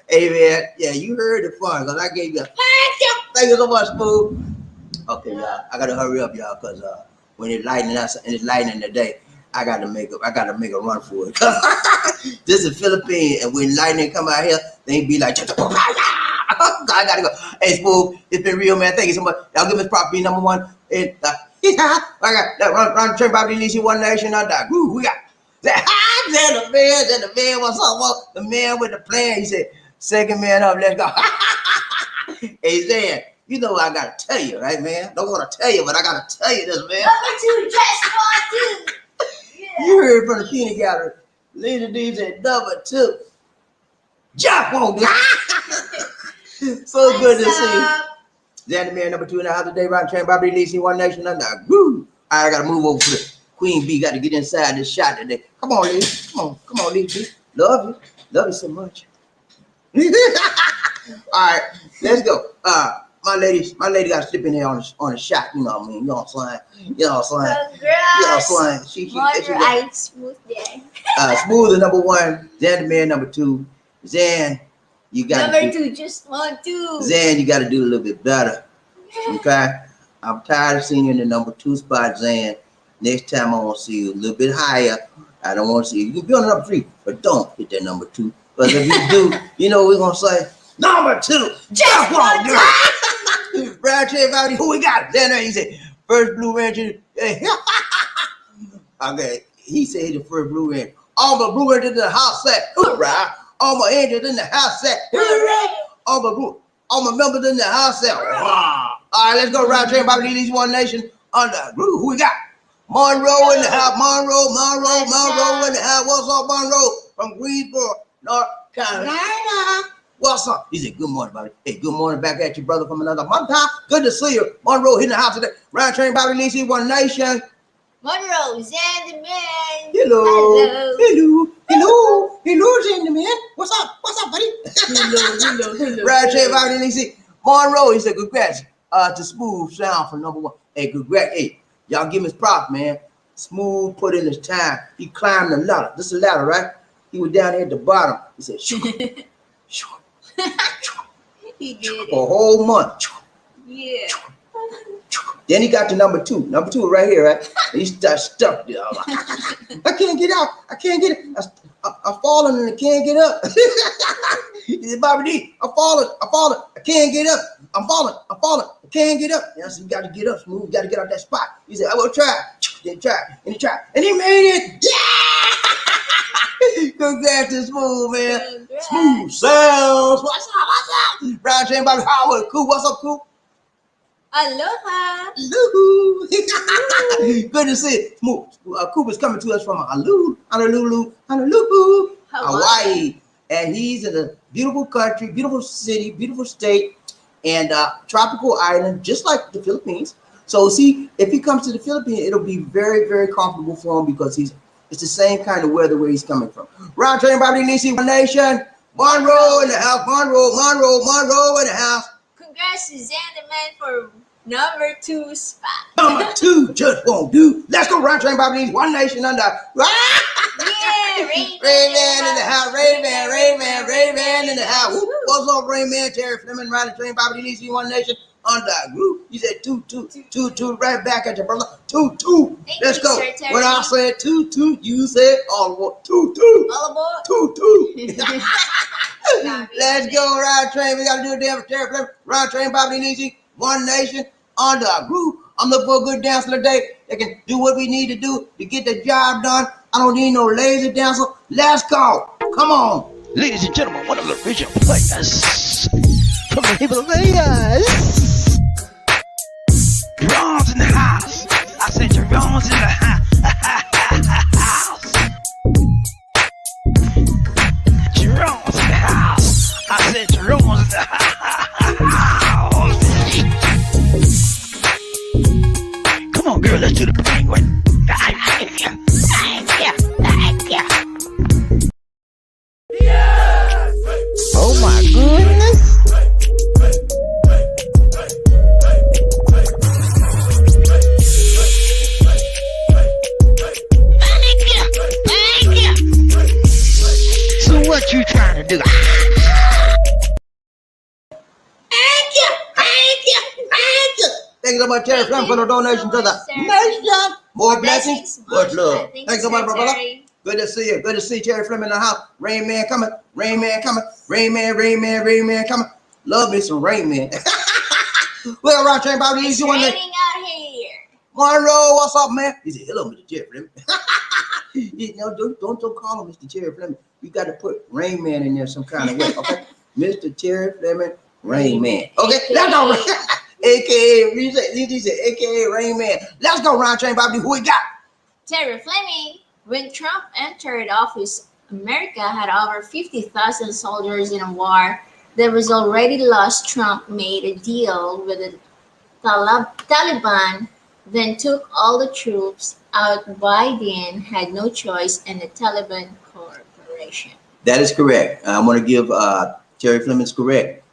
Speaker 1: Hey, man, yeah, you heard the fun because I gave you a thank you so much, Smooth. Okay, y'all, I gotta hurry up, y'all, because when it's lightning out and it's lightning today, I gotta make a run for it. This is Philippines, and when lightning come out here, they be like, I gotta go. Hey, Smooth, it's been real, man. Thank you so much. Y'all give us property number one. And I got that run train property lease one nation on that. Woo, we got that. The man, what's up? The man with the plan. He said, second man up, let's go. Hey, Zan, you know what I gotta tell you, right, man? Don't want to tell you, but I gotta tell you this, man.
Speaker 2: Number two, just 1, 2. Yeah.
Speaker 1: You heard from the peanut gallery. Leader D said number two. Jump on me. So
Speaker 2: What's
Speaker 1: good to
Speaker 2: up?
Speaker 1: see you. Zan the man number two in the house today, right? Train Bobby leasing one nation under. Woo! I gotta move over to the Queen Bee. Got to get inside this shot today. Come on, Lee. Come on, Lee. Love you so much. All right, let's go. My lady got to slip in here on a shot. You know what I mean? You know what I'm saying?
Speaker 2: Congrats.
Speaker 1: You know what I'm saying?
Speaker 2: Moderate smooth day.
Speaker 1: Smooth is number one. Zan the man number two. Zan, you got
Speaker 2: Number two, just 1, 2.
Speaker 1: Zan, you got to do a little bit better. Okay? I'm tired of seeing you in the number two spot, Zan. Next time I want to see you a little bit higher. I don't want to see you. You can be on the number three, but don't hit that number two. Because if you do, you know what we're going to say? Number two. Just 1, 2. Brad Trey, who we got? Zan, he said, first Blue Ranger. Okay, he said the first Blue Ranger. All the Blue Rangers in the house set. Hoorah. All my angels in the house set. Hooray. All my members in the house set. Wow. All right, let's go. Round train, Bobby Lee's One Nation under. Who we got? Monroe in the house. Monroe in the house. What's up, Monroe? From Greensboro, North Carolina. What's up? He said, good morning, Bobby. Hey, good morning back at you, brother, from another month. Good to see you. Monroe in the house today. Round train, Bobby Lee's One Nation.
Speaker 2: Monroe, Zan the man.
Speaker 1: Hello, Zan the man. What's up, buddy? Hello. Round train, Bobby Lee's Monroe. He said, congrats to Smooth Sound for number one. Hey, congrats. Hey, y'all give him his props, man. Smooth put in his time. He climbed the ladder. This is a ladder, right? He was down here at the bottom. He said, shoo.
Speaker 2: He did
Speaker 1: For a whole month.
Speaker 2: Yeah.
Speaker 1: Then he got to number two. Number two right here, right? He stuck there. I can't get out. I can't get it. I'm falling and I can't get up. He said, BobbieD, I'm falling. I can't get up. I'm falling. I can't get up. Yeah, so you got to get up, Smooth. You got to get out that spot. He said, I will try. Then try. And he tried. And he made it. Yeah! Congrats to Smooth, man.
Speaker 2: Congrats.
Speaker 1: Smooth Sounds. What's up? Brown Chain Bobby Howard. Cool. What's up, Cool?
Speaker 2: Aloha.
Speaker 1: Hello. Good to see it. Smooth. Cooper's coming to us from Honolulu, Hawaii. And he's in a beautiful country, beautiful city, beautiful state, and tropical island, just like the Philippines. So see, if he comes to the Philippines, it'll be very, very comfortable for him because it's the same kind of weather where he's coming from. Round train, Bobby Nisi, One Nation. Monroe in the house. Monroe in the house.
Speaker 2: Congrats to Zan the man for number two spot.
Speaker 1: Number two just won't do. Let's go. Round train, Bobby Nisi, One Nation under.
Speaker 2: Yeah,
Speaker 1: Rayman in the house. Rayman in the house. What's up, Rayman? Terry Fleming, riding train, Bobby Nisi, One Nation under. Group. You said two, right back at you, brother. Two. Let's go. When I said two, you said all aboard. Two.
Speaker 2: All aboard.
Speaker 1: Two. Let's go, ride train. We got to do a damn Terry Fleming. Ride train, Bobby Nisi, One Nation under. Group. I'm looking for a good dancer today. that can do what we need to do to get the job done. I don't need no lazy dancer. Let's go. Come on.
Speaker 3: Ladies and gentlemen, one of the original players from the Himalayas. Jerome's in the house. I said Jerome's in the house. Jerome's in the house. I said Jerome's in the house. Come on, girl, let's do the penguin. Oh my goodness. So what you trying to do?
Speaker 1: Thank you so much, Terry Flem, for the donation to the nation. More blessings, much love. Thanks so much, brother. Good to see you. Good to see Terry Flem in the house. Rain Man coming. Rain Man coming. Rain Man, Rain Man, Rain Man coming. Love me some Rain Man. Well, Ron Train Bobby,
Speaker 2: It's
Speaker 1: you want to?
Speaker 2: raining out here.
Speaker 1: Monroe, what's up, man? He said, hello, Mr. Terry Flem. Don't call him Mr. Terry Fleming. You got to put Rain Man in there some kind of way, okay? Mr. Terry Fleming, Rain Man. Okay, let's go. AKA, he said, AKA Rain Man. Let's go, Ron Train Bobby. Who we got?
Speaker 2: Terry Fleming. When Trump entered office, America had over 50,000 soldiers in a war that was already lost. Trump made a deal with the Taliban, then took all the troops out. Biden had no choice in the Taliban corporation.
Speaker 1: That is correct. I'm going to give Terry Fleming's correct.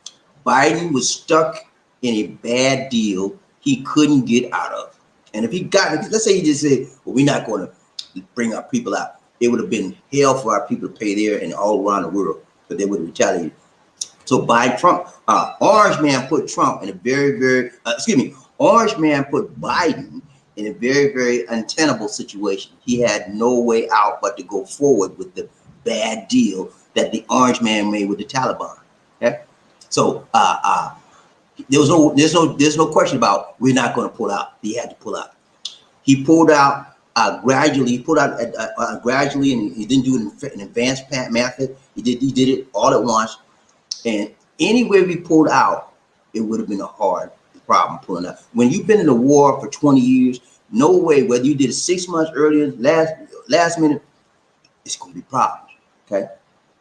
Speaker 1: Biden was stuck in a bad deal he couldn't get out of. And if he got it, let's say he just said, well, we're not going to bring our people out. It would have been hell for our people to pay there and all around the world, but they would have retaliated. So by Trump, Orange Man put Trump in a Orange Man put Biden in a very, very untenable situation. He had no way out but to go forward with the bad deal that the Orange Man made with the Taliban. Okay, so there's no question about we're not going to pull out. He had to pull out. He pulled out gradually. He pulled out gradually, and he didn't do it in an advanced method. He did it all at once. And anywhere we pulled out, it would have been a hard problem pulling out. When you've been in a war for 20 years, no way, whether you did it 6 months earlier, last minute, it's going to be problems. Okay,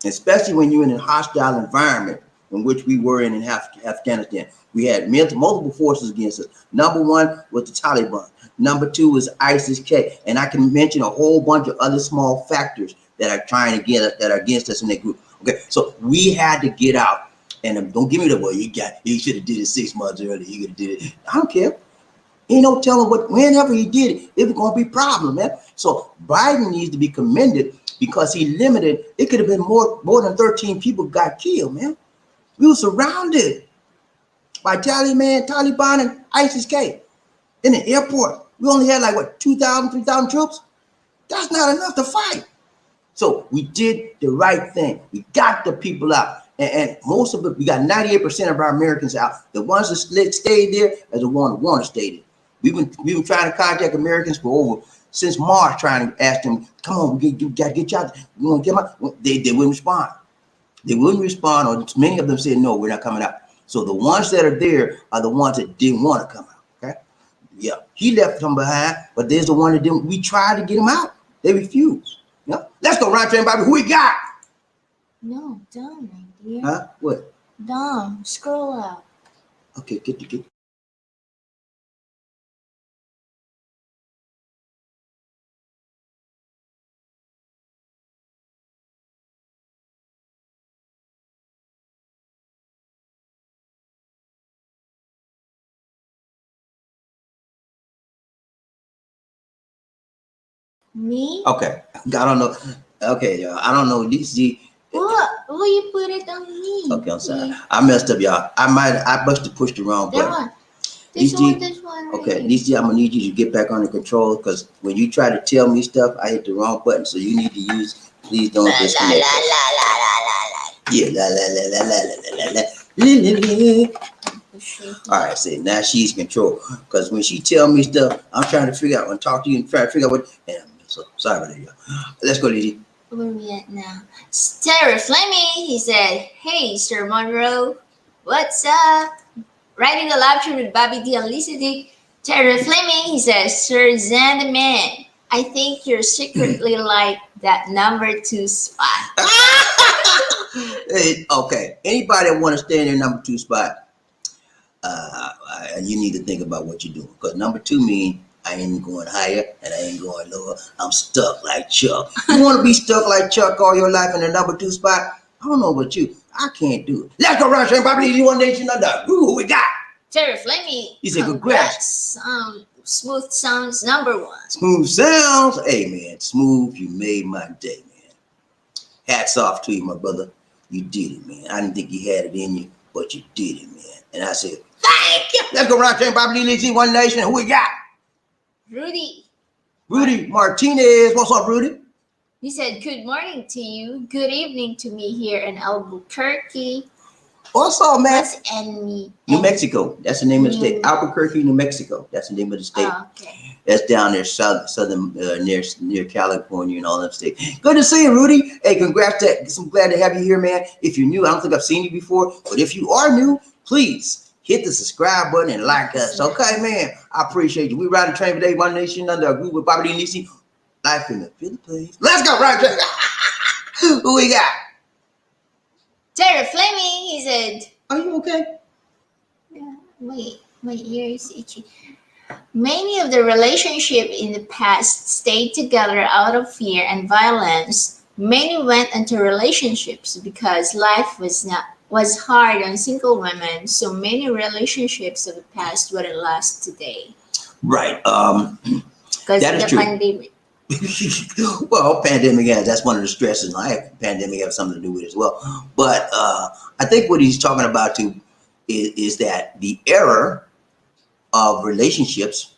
Speaker 1: especially when you're in a hostile environment in which we were in Afghanistan. We had multiple forces against us. Number one was the Taliban. Number two was ISIS-K. And I can mention a whole bunch of other small factors that are trying to get us, that are against us in that group. Okay, so we had to get out. And don't give me the word you should have did it 6 months earlier. You could have did it. I don't care. Ain't no telling whenever he did it, it was going to be a problem, man. So Biden needs to be commended because he limited. It could have been more than 13 people got killed, man. We were surrounded by Taliban and ISIS-K in the airport. We only had like, what, 2,000, 3,000 troops? That's not enough to fight. So we did the right thing. We got the people out. And most of it, we got 98% of our Americans out. The ones that stayed there are the ones that want to stay there. We've been trying to contact Americans since March, trying to ask them, come on, we got to get you out. We want to get them out. They wouldn't respond. They wouldn't respond, or many of them said, no, we're not coming out. So the ones that are there are the ones that didn't want to come out, okay? Yeah, he left them behind, but there's the one that didn't. We tried to get them out. They refused. Yeah, let's go, Ron Train Bobby. Who we got?
Speaker 2: No, dumb, my dear.
Speaker 1: Huh? What?
Speaker 2: Dumb. Scroll up.
Speaker 1: Okay, get.
Speaker 2: Me?
Speaker 1: Okay, I don't know. Okay, y'all. I don't know.
Speaker 2: What? Will you put it on me?
Speaker 1: Okay, I'm sorry. I messed up, y'all. I must have pushed the wrong
Speaker 2: That
Speaker 1: button.
Speaker 2: one. This one. Right
Speaker 1: Okay,
Speaker 2: here.
Speaker 1: DC, I'm gonna need you to get back under control because when you try to tell me stuff, I hit the wrong button. So you need to please don't disconnect. Yeah, la.
Speaker 2: sure.
Speaker 1: All right, see, now she's control. Because when she tell me stuff, I'm trying to figure out, when I talk to you and try to figure out what, and so sorry about that, y'all. Let's go, Lizzie.
Speaker 2: Where are we at now? Terry Fleming, he said, "Hey, Sir Monroe, what's up? Writing the live stream with BobbieD and listening." Terry Fleming, he says, "Sir Zanderman, I think you're secretly like that number 2 spot."
Speaker 1: Hey, okay, anybody that want to stay in their number 2 spot, you need to think about what you're doing. Because number 2 means I ain't going higher and I ain't going lower. I'm stuck like Chuck. You want to be stuck like Chuck all your life in the number 2 spot? I don't know about you. I can't do it. Let's go around saying, BobbieD, one nation under. Who we got?
Speaker 2: Terry Fleming,
Speaker 1: He said, congrats.
Speaker 2: Smooth Sounds number 1.
Speaker 1: Smooth sounds. Hey, man, Smooth, you made my day, man. Hats off to you, my brother. You did it, man. I didn't think you had it in you, but you did it, man. And I said, thank you. Let's go around saying, BobbieD, one nation. Who we got? Rudy Martinez. What's up, Rudy?
Speaker 2: He said, "Good morning to you. Good evening to me here in Albuquerque."
Speaker 1: What's up, man?
Speaker 2: What's enemy?
Speaker 1: New Mexico. That's the name of the state. Albuquerque, New Mexico. That's the name of the state.
Speaker 2: Oh, okay.
Speaker 1: That's down there, southern near California and all that state. Good to see you, Rudy. Hey, congrats. I'm glad to have you here, man. If you're new, I don't think I've seen you before, but if you are new, please hit the subscribe button and like us. Okay, man. I appreciate you. We ride the train today, one nation under a group with BobbieD and Nisi. Life in the Philippines. Let's go, right there. Who we got?
Speaker 2: Terry Fleming, he said,
Speaker 1: Are you okay?
Speaker 2: yeah, wait, my ear is itchy. "Many of the relationships in the past stayed together out of fear and violence. Many went into relationships because life was hard on single women, so many relationships of the past wouldn't last today."
Speaker 1: Right.
Speaker 2: Because
Speaker 1: That
Speaker 2: of
Speaker 1: is
Speaker 2: the
Speaker 1: true.
Speaker 2: pandemic.
Speaker 1: Well, pandemic that's one of the stresses in life. Pandemic has something to do with it as well. But I think what he's talking about too is that the era of relationships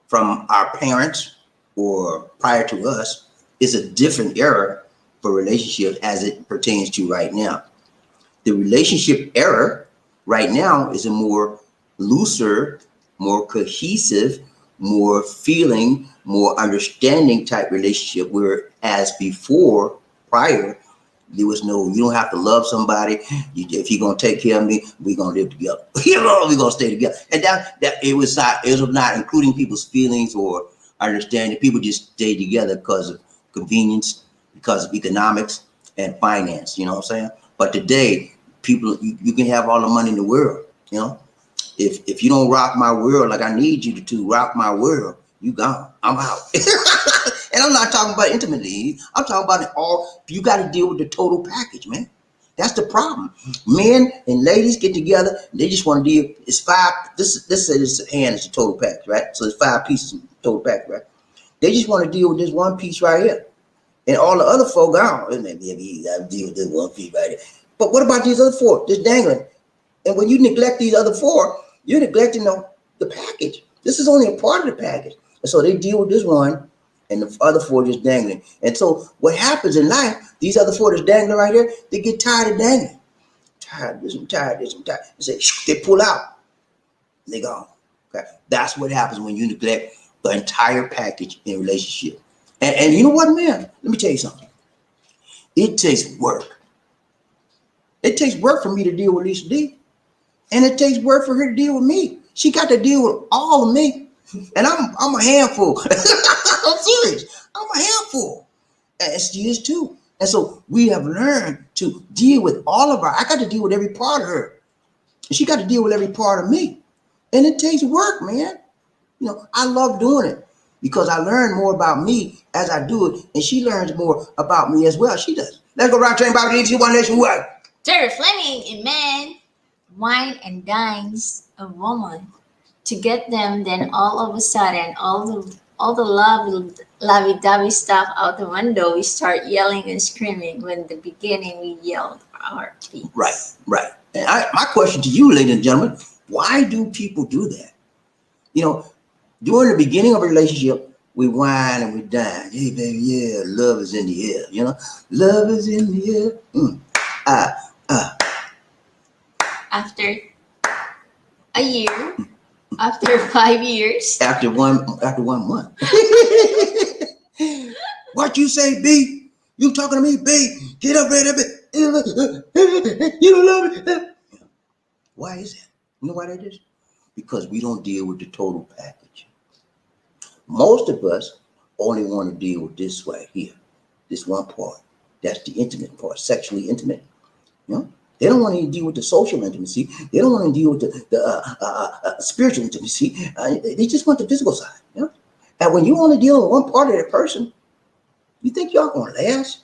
Speaker 1: from our parents or prior to us is a different era for relationships as it pertains to right now. The relationship era right now is a more looser, more cohesive, more feeling, more understanding type relationship, whereas before, prior, there was no, you don't have to love somebody. If you're gonna take care of me, we're gonna live together. We're gonna stay together. And that it was not including people's feelings or understanding. People just stayed together because of convenience, because of economics and finance, you know what I'm saying? But today, people, you can have all the money in the world, you know? If you don't rock my world like I need you to rock my world, you gone. I'm out. And I'm not talking about intimately. I'm talking about it all. You got to deal with the total package, man. That's the problem. Men and ladies get together. They just want to deal. It's 5. This hand is the total package, right? So it's 5 pieces of total package, right? They just want to deal with this one piece right here, and all the other 4 gone. And maybe you got to deal with this one piece right here. But what about these other 4 just dangling? And when you neglect these other 4, you're neglecting the package. This is only a part of the package. And so they deal with this one, and the other 4 just dangling. And so what happens in life, these other 4 that's dangling right here, they get tired of dangling. Tired of this, I'm tired of this, I'm tired. They pull out. They gone. Okay. That's what happens when you neglect the entire package in a relationship. And you know what, man? Let me tell you something. It takes work. It takes work for me to deal with Lisa D. And it takes work for her to deal with me. She got to deal with all of me. And I'm a handful. I'm serious. I'm a handful. And she is too. And so we have learned to deal with all of I got to deal with every part of her. And she got to deal with every part of me. And it takes work, man. You know, I love doing it because I learn more about me as I do it. And she learns more about me as well. She does. Let's go round train BobbieD, one nation, what?
Speaker 2: Terry Fleming, a man wine and dines a woman to get them, then all of a sudden all the lovey-dovey stuff out the window, we start yelling and screaming. When the beginning we yelled our peace.
Speaker 1: Right. And my question to you, ladies and gentlemen, why do people do that? You know, during the beginning of a relationship, we whine and we dine. Hey baby, yeah, love is in the air, you know? Love is in the air.
Speaker 2: A year after 5 years.
Speaker 1: After one month. What you say, B? You talking to me, B? Get up there, you don't love me. Why is that? You know why that is? Because we don't deal with the total package. Most of us only want to deal with this way here, this one part. That's the intimate part, sexually intimate. You know, they don't want to deal with the social intimacy. They don't want to deal with the spiritual intimacy. They just want the physical side. You know, and when you only deal with one part of that person, you think y'all gonna last?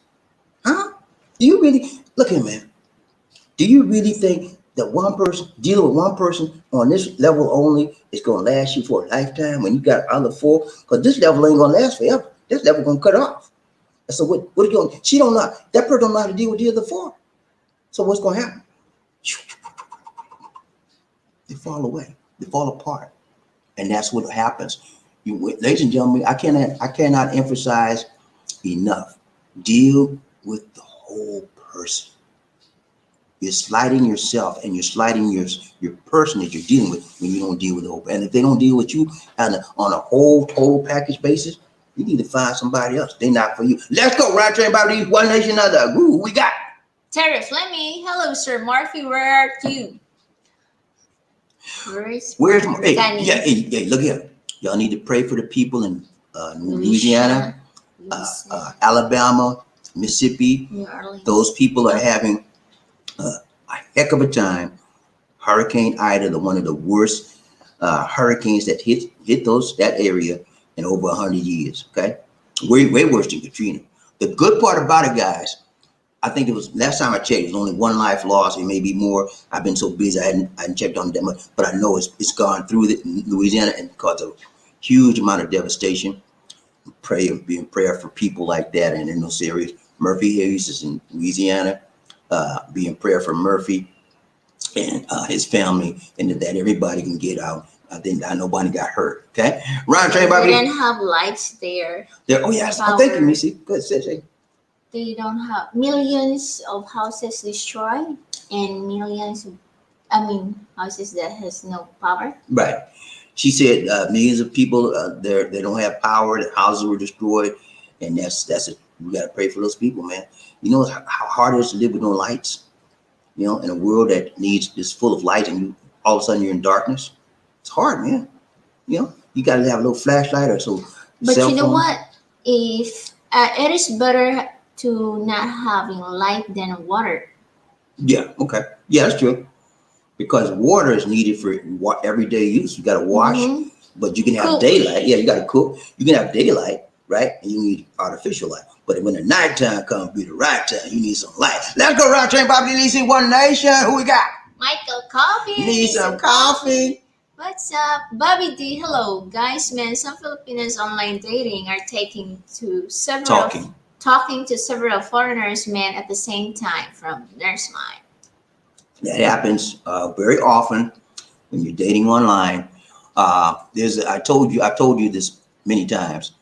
Speaker 1: Huh? Do you really look here, man? Do you really think that one person dealing with one person on this level only is gonna last you for a lifetime when you got other four? Because this level ain't gonna last forever. This level gonna cut off. And so what are you gonna? She don't know. That person don't know how to deal with the other four. So what's gonna happen? They fall away. They fall apart, and that's what happens. Ladies and gentlemen, I cannot emphasize enough. Deal with the whole person. You're sliding yourself and you're sliding your person that you're dealing with when you don't deal with the whole. And if they don't deal with you on a whole total package basis, you need to find somebody else. They're not for you. Let's go. Right train about these one nation other. Who we got?
Speaker 2: Terry Fleming. Hello, Sir Murphy. Where are you?
Speaker 1: Where's my, hey, look here. Y'all need to pray for the people in Louisiana, Alabama, Mississippi.
Speaker 2: New Orleans.
Speaker 1: Those people are having a heck of a time. Hurricane Ida, one of the worst hurricanes that hit that area in over 100 years. Okay, way worse than Katrina. The good part about it, guys, I think it was last time I checked, it was only one life lost. It may be more. I've been so busy, I hadn't checked on that much, but I know it's gone through Louisiana and caused a huge amount of devastation. Be in prayer for people like that and in those areas. Murphy Hayes is in Louisiana. Be in prayer for Murphy and his family, and that everybody can get out. I think nobody got hurt. Okay, Ron,
Speaker 2: They
Speaker 1: Bobby.
Speaker 2: didn't have lights there.
Speaker 1: Oh yes, thank you, Missy. Good, say.
Speaker 2: They don't have millions of houses destroyed and millions of, houses that has no power.
Speaker 1: Right. She said millions of people they don't have power. The houses were destroyed, and that's it. We gotta pray for those people, man. You know how hard it is to live with no lights. You know, in a world that is full of light, and you all of a sudden you're in darkness. It's hard, man. You know, you gotta have a little flashlight or so.
Speaker 2: But you know what? If it is better to not having light than water.
Speaker 1: Yeah. Okay. Yeah, that's true. Because water is needed for everyday use. You got to wash, but you can have daylight. Yeah, you got to cook. You can have daylight, right? And you need artificial light. But when the nighttime comes, be the right time. You need some light. Let's go, Round Train Bobby DC One Nation. Who we got?
Speaker 2: Michael Coffee.
Speaker 1: Need some coffee.
Speaker 2: What's up? BobbieD. Hello, guys, man. Some Filipinos online dating are talking to several foreigners, men at the same time from Nurse Mind.
Speaker 1: That happens very often when you're dating online. I've told you this many times.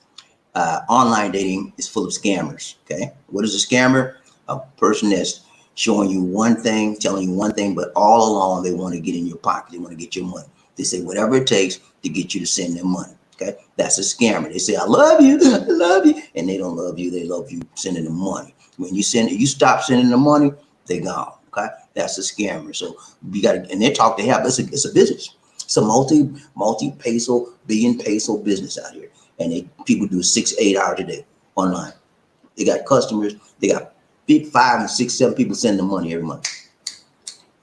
Speaker 1: Online dating is full of scammers. Okay, what is a scammer? A person that's showing you one thing, telling you one thing, but all along they want to get in your pocket. They want to get your money. They say whatever it takes to get you to send them money. Okay, that's a scammer. They say I love you, and they don't love you. They love you sending them money. When you stop sending them money, they gone. Okay, that's a scammer. So you got to, and they have. It's a business. It's a multi-peso, billion peso business out here, and people do 6-8 hours a day online. They got customers. They got 5 and 6, 7 people sending them money every month.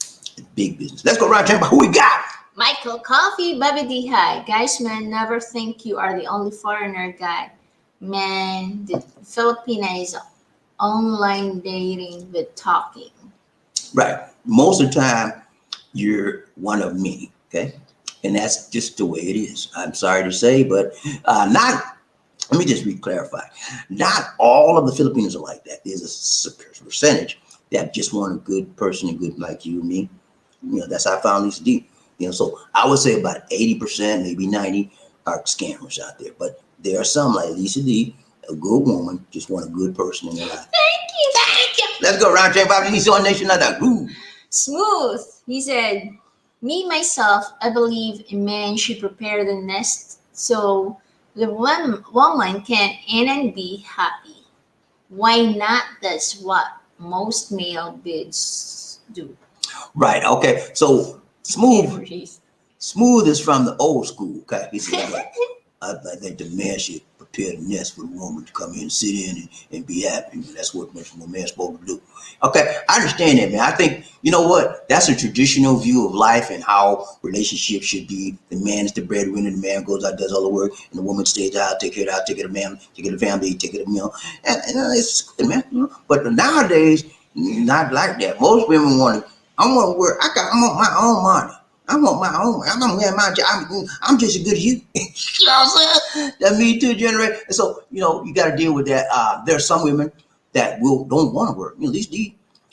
Speaker 1: It's big business. Let's go around and talk about who we got.
Speaker 2: Michael Coffee, BobbieD. Hi, guys, man. Never think you are the only foreigner guy. Man, the Filipina is online dating with talking.
Speaker 1: Right. Most of the time, you're one of many. Okay. And that's just the way it is. I'm sorry to say, but let me just clarify. Not all of the Filipinos are like that. There's a percentage that just want a good person and good like you and me. You know, that's how I found Lisa D. You know, so I would say about 80%, maybe 90 are scammers out there. But there are some like Lisa D, a good woman, just want a good person in their life.
Speaker 2: Thank you.
Speaker 1: Let's go around, Jay Bobby. He's on Nation of the Groove.
Speaker 2: Smooth. He said, Me, myself, I believe a man should prepare the nest so the woman can in and be happy. Why not? That's what most male bids do.
Speaker 1: Right. Okay. So smooth.
Speaker 2: Memories.
Speaker 1: Smooth is from the old school. Okay. He said, I think the man should prepare the nest for the woman to come in and sit in and be happy. That's what a man's supposed to do. Okay, I understand that, man. I think, you know what? That's a traditional view of life and how relationships should be. The man is the breadwinner, the man goes out, does all the work, and the woman stays out, take care of the house, take care of the man, take care of the family, take care of the meal. And it's good, man. You know? But nowadays, not like that. Most women want to, I want to work. I want my own money. I want my own. I'm gonna have my job. I'm just as good as you. You know what I'm saying? That Me Too generation. And so, you got to deal with that. There are some women that don't want to work. At least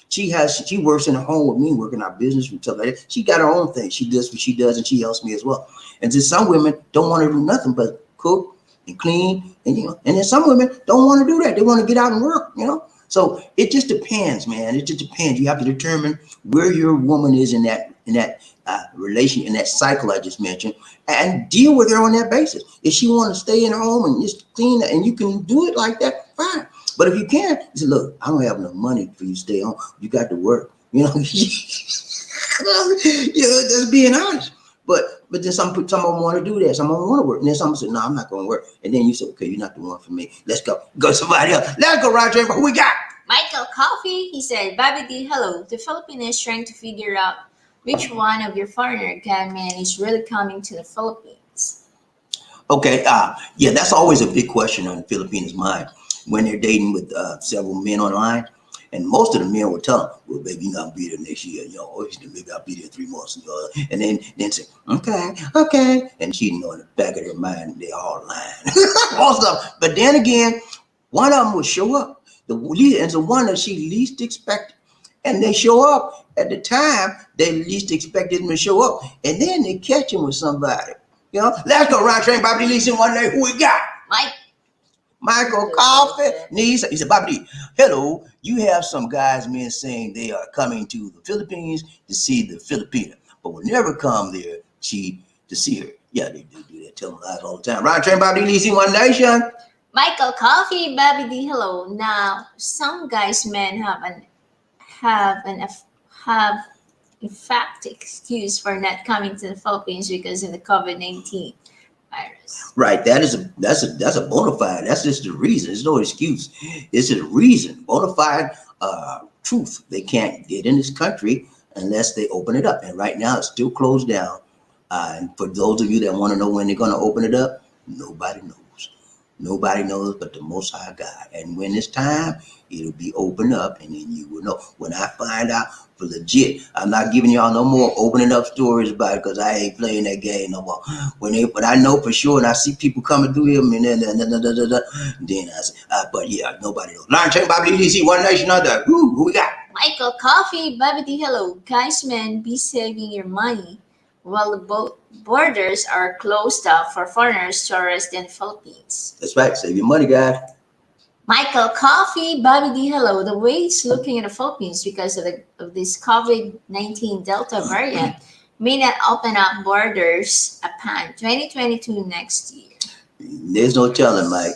Speaker 1: she works in the home with me, working our business and stuff like that. She got her own thing. She does what she does, and she helps me as well. And then some women don't want to do nothing but cook and clean, and and then some women don't want to do that. They want to get out and work. So it just depends, man. It just depends. You have to determine where your woman is in that relation, in that cycle I just mentioned, and deal with her on that basis. If she want to stay in her home and just clean, and you can do it like that, fine. But if you can't, you say, look, I don't have enough money for you to stay home. You got to work. Just being honest. But then some of them want to do that. Some of them want to work. And then some say, no, I'm not going to work. And then you say, okay, you're not the one for me. Let's go. Go to somebody else. Let's go, Roger. Who we got?
Speaker 2: Michael Coffee, he said, BobbieD, hello. The Filipinos trying to figure out which one of your foreigner gunmen is really coming to the Philippines.
Speaker 1: Okay. Yeah, that's always a big question on the Filipinos' mind when they're dating with several men online. And most of the men will tell them, well, baby, you're not gonna be there next year. Or maybe I'll be there 3 months. And then say, okay. And she in the back of their mind, they're all lying. Most of them. But then again, one of them will show up. It's the one that she least expected. And they show up at the time they least expected them to show up. And then they catch him with somebody. Let's go round train, BobbieD, listen one day. Who we got? Michael Coffee. He said, BobbieD, hello. You have some men saying they are coming to the Philippines to see the Filipina, but will never come there to see her. Yeah, they do that. Tell them lies all the time. Round train, BobbieD, listen one nation.
Speaker 2: Michael Coffee, BobbieD, hello. Now, some men have in fact excuse for not coming to the Philippines because of the COVID-19 virus.
Speaker 1: Right. That's a bona fide. That's just the reason. There's no excuse. It's a reason. Bona fide truth. They can't get in this country unless they open it up. And right now it's still closed down. And for those of you that want to know when they're going to open it up, nobody knows. Nobody knows but the Most High God. And when it's time, it'll be opened up, and then you will know. When I find out for legit, I'm not giving y'all no more opening up stories about it because I ain't playing that game no more. When I know for sure, and I see people coming through here, and then I say, but yeah, nobody knows. Lion Chain, BobbieD, DC, One Nation, other. Who we got?
Speaker 2: Michael Coffee, BobbieD, hello. Guys, men, be saving your money while the borders are closed up for foreigners, tourists in the Philippines.
Speaker 1: That's right. Save your money, guys.
Speaker 2: Michael Coffee, BobbieD, hello. The way it's looking in the Philippines because of this COVID-19 Delta variant may not open up borders upon 2022 next year.
Speaker 1: There's no telling, Mike.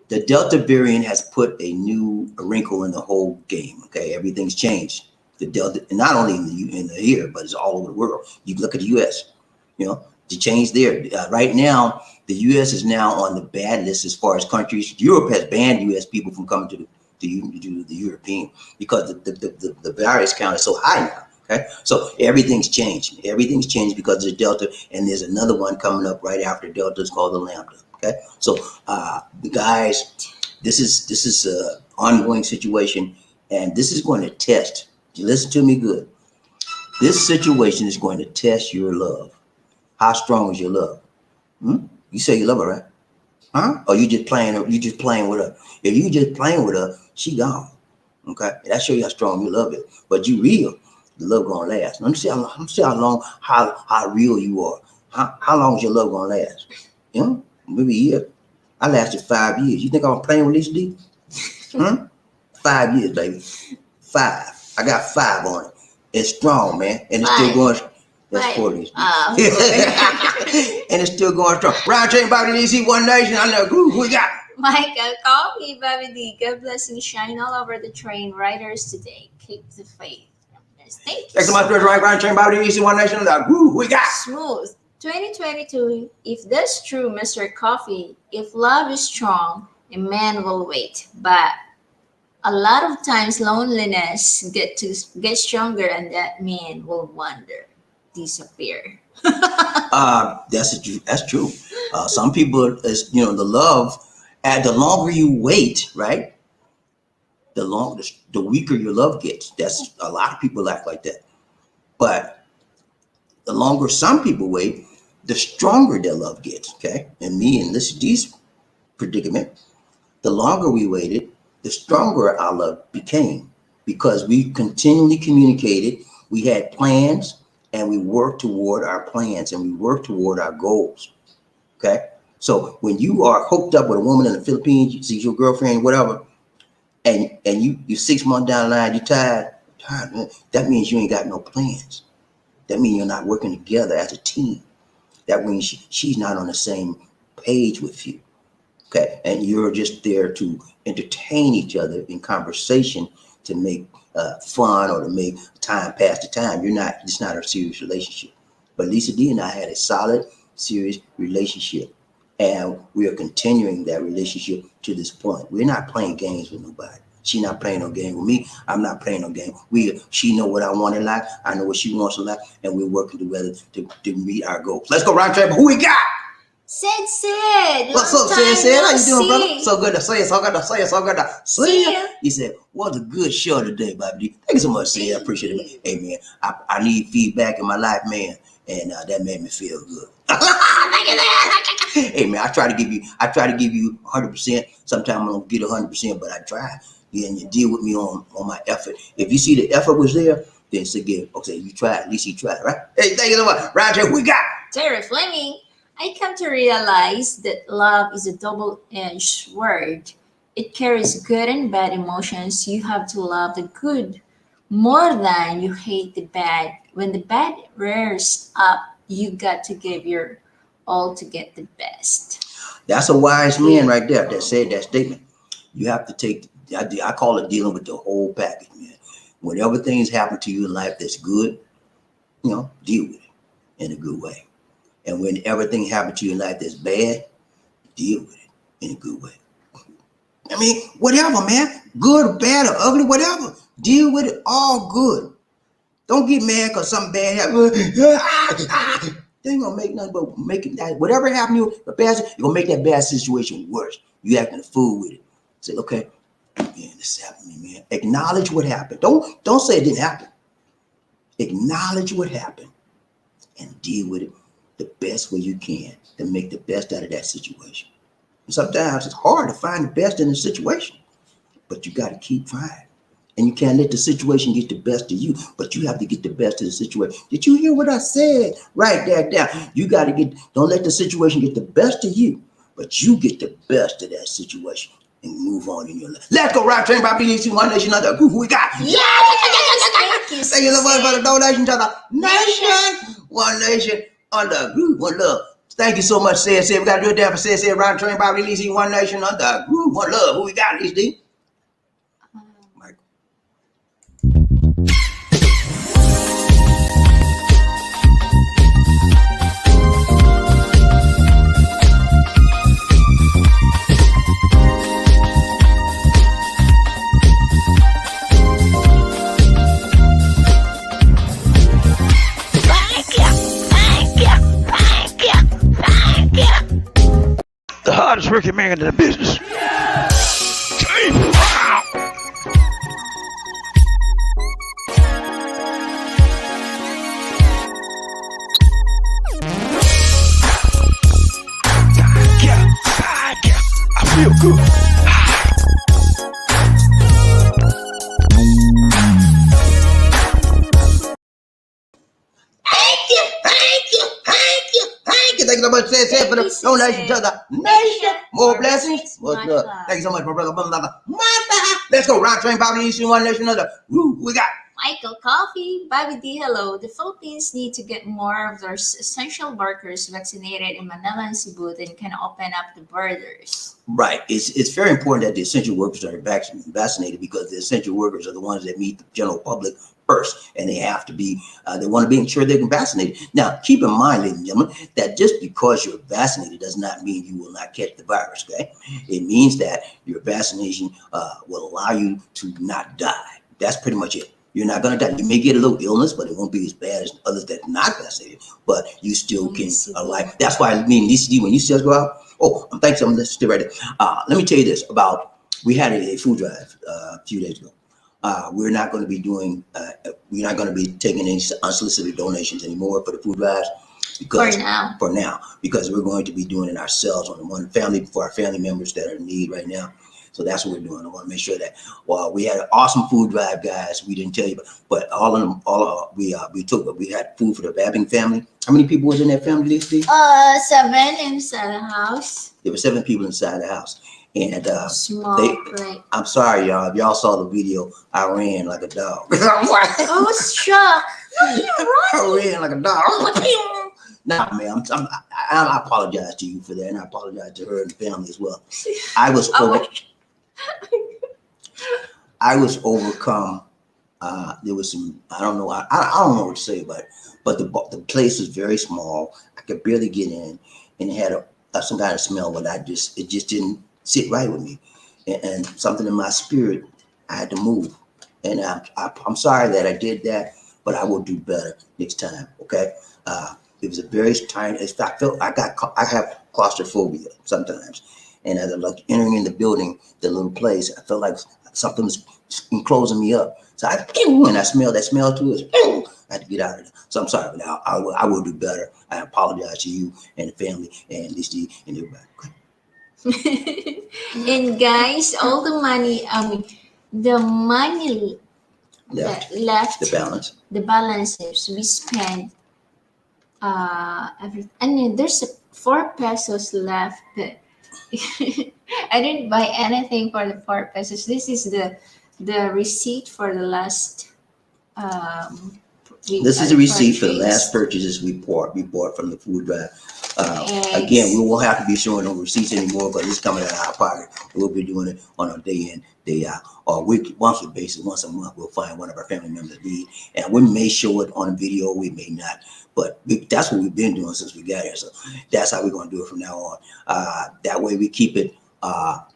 Speaker 1: The Delta variant has put a new wrinkle in the whole game. Okay, everything's changed. The Delta, and not only in the here, but it's all over the world. You look at the U.S. The change there. Right now, the U.S. is now on the bad list as far as countries. Europe has banned U.S. people from coming to the European because the virus count is so high now. Okay, so everything's changed. Everything's changed because of the Delta, and there's another one coming up right after Delta. It's called the Lambda. Okay, so the guys, this is an ongoing situation, and this is going to test. Listen to me good. This situation is going to test your love. How strong is your love? You say you love her, right? Huh? Or you just playing her? You just playing with her? If you just playing with her, she gone. Okay, that show you how strong you love it. But you real, the love gonna last. Let me see how long, how real you are. How long is your love gonna last? Maybe a year. I lasted 5 years. You think I'm playing with this D? 5 years, baby. 5. I got 5 on it. It's strong, man, and it's still
Speaker 2: Fine.
Speaker 1: going. That's
Speaker 2: Fine.
Speaker 1: 40s.
Speaker 2: Okay.
Speaker 1: And it's still going strong. Round train, Bobby DC, One Nation, under the groove. Who we got?
Speaker 2: Michael, coffee, BobbieD. God blessings shine all over the train riders today. Keep the faith. Yes, thank you.
Speaker 1: Thanks so much, right? Round train, Bobby DC, One Nation, under the groove. Who we got?
Speaker 2: Smooth. 2022. If that's true, Mr. Coffee, if love is strong, a man will wait. But a lot of times loneliness get stronger and that man will wander, disappear.
Speaker 1: That's true. Some people, is the love. And the longer you wait, right? The weaker your love gets. That's a lot of people act like that. But the longer some people wait, the stronger their love gets. Okay, and me in this predicament, the longer we waited, the stronger our love became because we continually communicated. We had plans, and we worked toward our plans, and we worked toward our goals. Okay, so when you are hooked up with a woman in the Philippines, you see your girlfriend, whatever, and you 6 months down the line, you're tired, man, that means you ain't got no plans. That means you're not working together as a team. That means she's not on the same page with you. Okay, and you're just there to entertain each other in conversation to make fun or to make time pass the time. It's not a serious relationship. But Lisa D and I had a solid, serious relationship, and we are continuing that relationship to this point. We're not playing games with nobody. She's not playing no game with me. I'm not playing no game. She know what I want in life. I know what she wants in life, and we're working together to meet our goals. Let's go round trip. Who we got?
Speaker 2: Sid.
Speaker 1: What's up, Sid? How you doing, brother? So good to see you. So good to see you. So good to see you. He said, "What a good show today, BobbieD. Thank you so much, Sid. I appreciate it. Hey, man, I need feedback in my life, man, and that made me feel good. Hey, man, I try to give you 100%. Sometimes I don't get 100%, but I try. Yeah, and you deal with me on my effort. If you see the effort was there, then it's again, okay, you tried. At least you tried, right? Hey, thank you so much. Round here, we got
Speaker 2: Terry Fleming. I come to realize that love is a double-edged word. It carries good and bad emotions. You have to love the good more than you hate the bad. When the bad rears up, you got to give your all to get the best.
Speaker 1: That's a wise man right there that said that statement. You have to take, I call it dealing with the whole package, man. Whenever things happen to you in life that's good, deal with it in a good way. And when everything happens to you in life that's bad, deal with it in a good way. I mean, whatever, man. Good or bad or ugly, whatever. Deal with it all good. Don't get mad because something bad happened. They ain't gonna make nothing but make it that whatever happened to you, the bad, you're gonna make that bad situation worse. You acting a fool with it. Say, okay, man, this happened to me, man. Acknowledge what happened. Don't say it didn't happen. Acknowledge what happened and deal with it the best way you can to make the best out of that situation. And sometimes it's hard to find the best in a situation, but you got to keep trying. And you can't let the situation get the best of you, but you have to get the best of the situation. Did you hear what I said? Write that down. You got to don't let the situation get the best of you, but you get the best of that situation and move on in your life. Let's go, right train, BobbieD, One Nation, under the groove. Who we got?
Speaker 2: Yes! Thank you.
Speaker 1: Thank you so much for the donation to the nation. One Nation, under the groove. One love. Thank you so much, Said. We got to do it there for Said, right train, BobbieD, One Nation, under the groove. One love. Who we got, D? Michael.
Speaker 3: The hardest working man in the business. Wow. I feel good.
Speaker 1: Thank you so much, Said, for the donation to the nation. More blessings. What's up? Thank you so much, my brother. Let's go, right train, BobbieD, One Nation, under the groove. We got
Speaker 2: Michael Coffee, BobbieD, hello. The Philippines need to get more of their essential workers vaccinated in Manila and Cebu, then can open up the borders.
Speaker 1: Right. It's very important that the essential workers are vaccinated because the essential workers are the ones that meet the general public first, and they have to be. They want to be ensured they're vaccinated. Now, keep in mind, ladies and gentlemen, that just because you're vaccinated does not mean you will not catch the virus. Okay, it means that your vaccination will allow you to not die. That's pretty much it. You're not going to die. You may get a little illness, but it won't be as bad as others that are not vaccinated. But you still can alive. That's why I mean, ECD, when you still go out. Oh, I'm thanks. Let's stay right there. Let me tell you this about. We had a food drive a few days ago. We're not going to be doing. We're not going to be taking any unsolicited donations anymore for the food drives because for now, because we're going to be doing it ourselves on the one family for our family members that are in need right now. So that's what we're doing. I want to make sure that while we had an awesome food drive, guys, we didn't tell you, but all of them, we had food for the Babbing family. How many people was in that family, Steve?
Speaker 2: 7 inside the house.
Speaker 1: There were 7 people inside the house, and
Speaker 2: small plate.
Speaker 1: I'm sorry, y'all. If y'all saw the video, I ran like a dog.
Speaker 2: I was shocked.
Speaker 1: I ran like a dog. Nah, man, I apologize to you for that, and I apologize to her and the family as well. I was overcome. There was some, I don't know, I don't know what to say about it, but the place was very small. I could barely get in, and it had some kind of smell, but it just didn't sit right with me, and something in my spirit, I had to move, and I'm sorry that I did that, but I will do better next time. Okay. It was a very tiny. I have claustrophobia sometimes, and as I was entering in the building, the little place, I felt like something was enclosing me up. So I smelled that smell too. I had to get out of there. So I'm sorry, but I will do better. I apologize to you and the family and Steve and everybody.
Speaker 2: And guys, all the money, the money that left, the balances we spent. And there's 4 pesos left. I didn't buy anything for the 4 pesos. This is the receipt for the last.
Speaker 1: This is a receipt for the last purchases we bought from the food drive. Again, we won't have to be showing no receipts anymore, but it's coming out of our pocket. We'll be doing it on a day in, day out, or monthly basis. Once a month, we'll find one of our family members need, and we may show it on a video, we may not, but that's what we've been doing since we got here. So that's how we're going to do it from now on. That way, we keep it.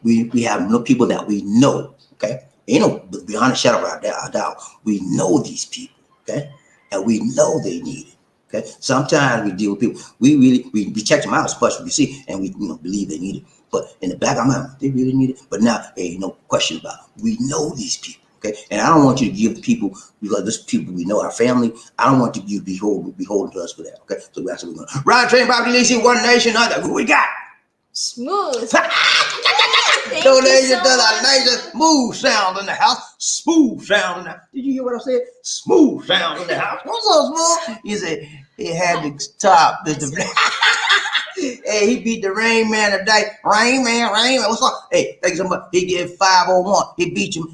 Speaker 1: We have no people that we know. Okay, beyond a shadow of a doubt, we know these people. Okay, and we know they need it. Okay, sometimes we deal with people. We check them out as much as we see, and we believe they need it. But in the back of our mind, they really need it. But now, ain't no question about it. We know these people. Okay, and I don't want you to give the people, because this people we know, our family. I don't want you to be beholden to us for that. Okay, so that's what we're going. Ride, train, BobbieD, one nation under. Who we got?
Speaker 2: Smooth.
Speaker 1: Donation to the nation. Smooth sound in the house. Smooth sound in the house. Did you hear what I said? Smooth sound in the house. What's so smooth? He said he had to stop. Hey, he beat the Rain Man today. Rain Man. What's up? Hey, thank you so much. He get 501. He beat you.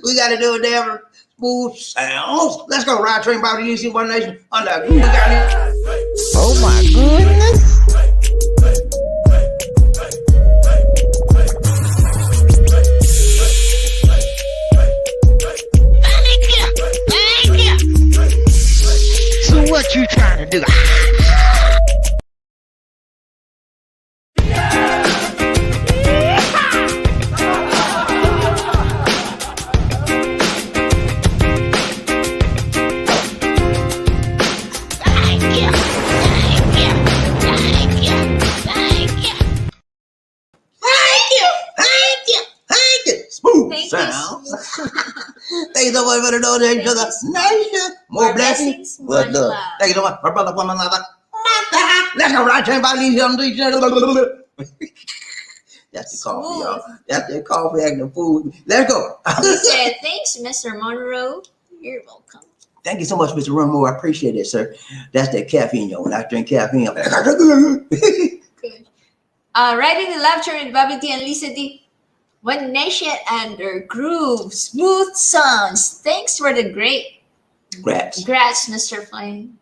Speaker 1: We got to do it there. Smooth sounds. Let's go. Ride, train, BobbieD, one nation under.
Speaker 3: Oh my goodness. So what you trying to do?
Speaker 1: Sounds. Thank you so much for the donation to the nation. More blessings. Thank you so much. My brother, one another. Let's go right train BobbieD. That's the coffee, y'all. That's the coffee and the food. Let's go.
Speaker 2: He said, thanks, Mr. Monroe. You're welcome.
Speaker 1: Thank you so much, Mr. Monroe. I appreciate it, sir. That's that caffeine, y'all. When I drink caffeine, I'm
Speaker 2: good. Writing the laughter with BobbieD and Lisa D. One Nation Under Groove, Smooth Sounds. Thanks for the great
Speaker 1: Grats.
Speaker 2: grats, Mr. Flame.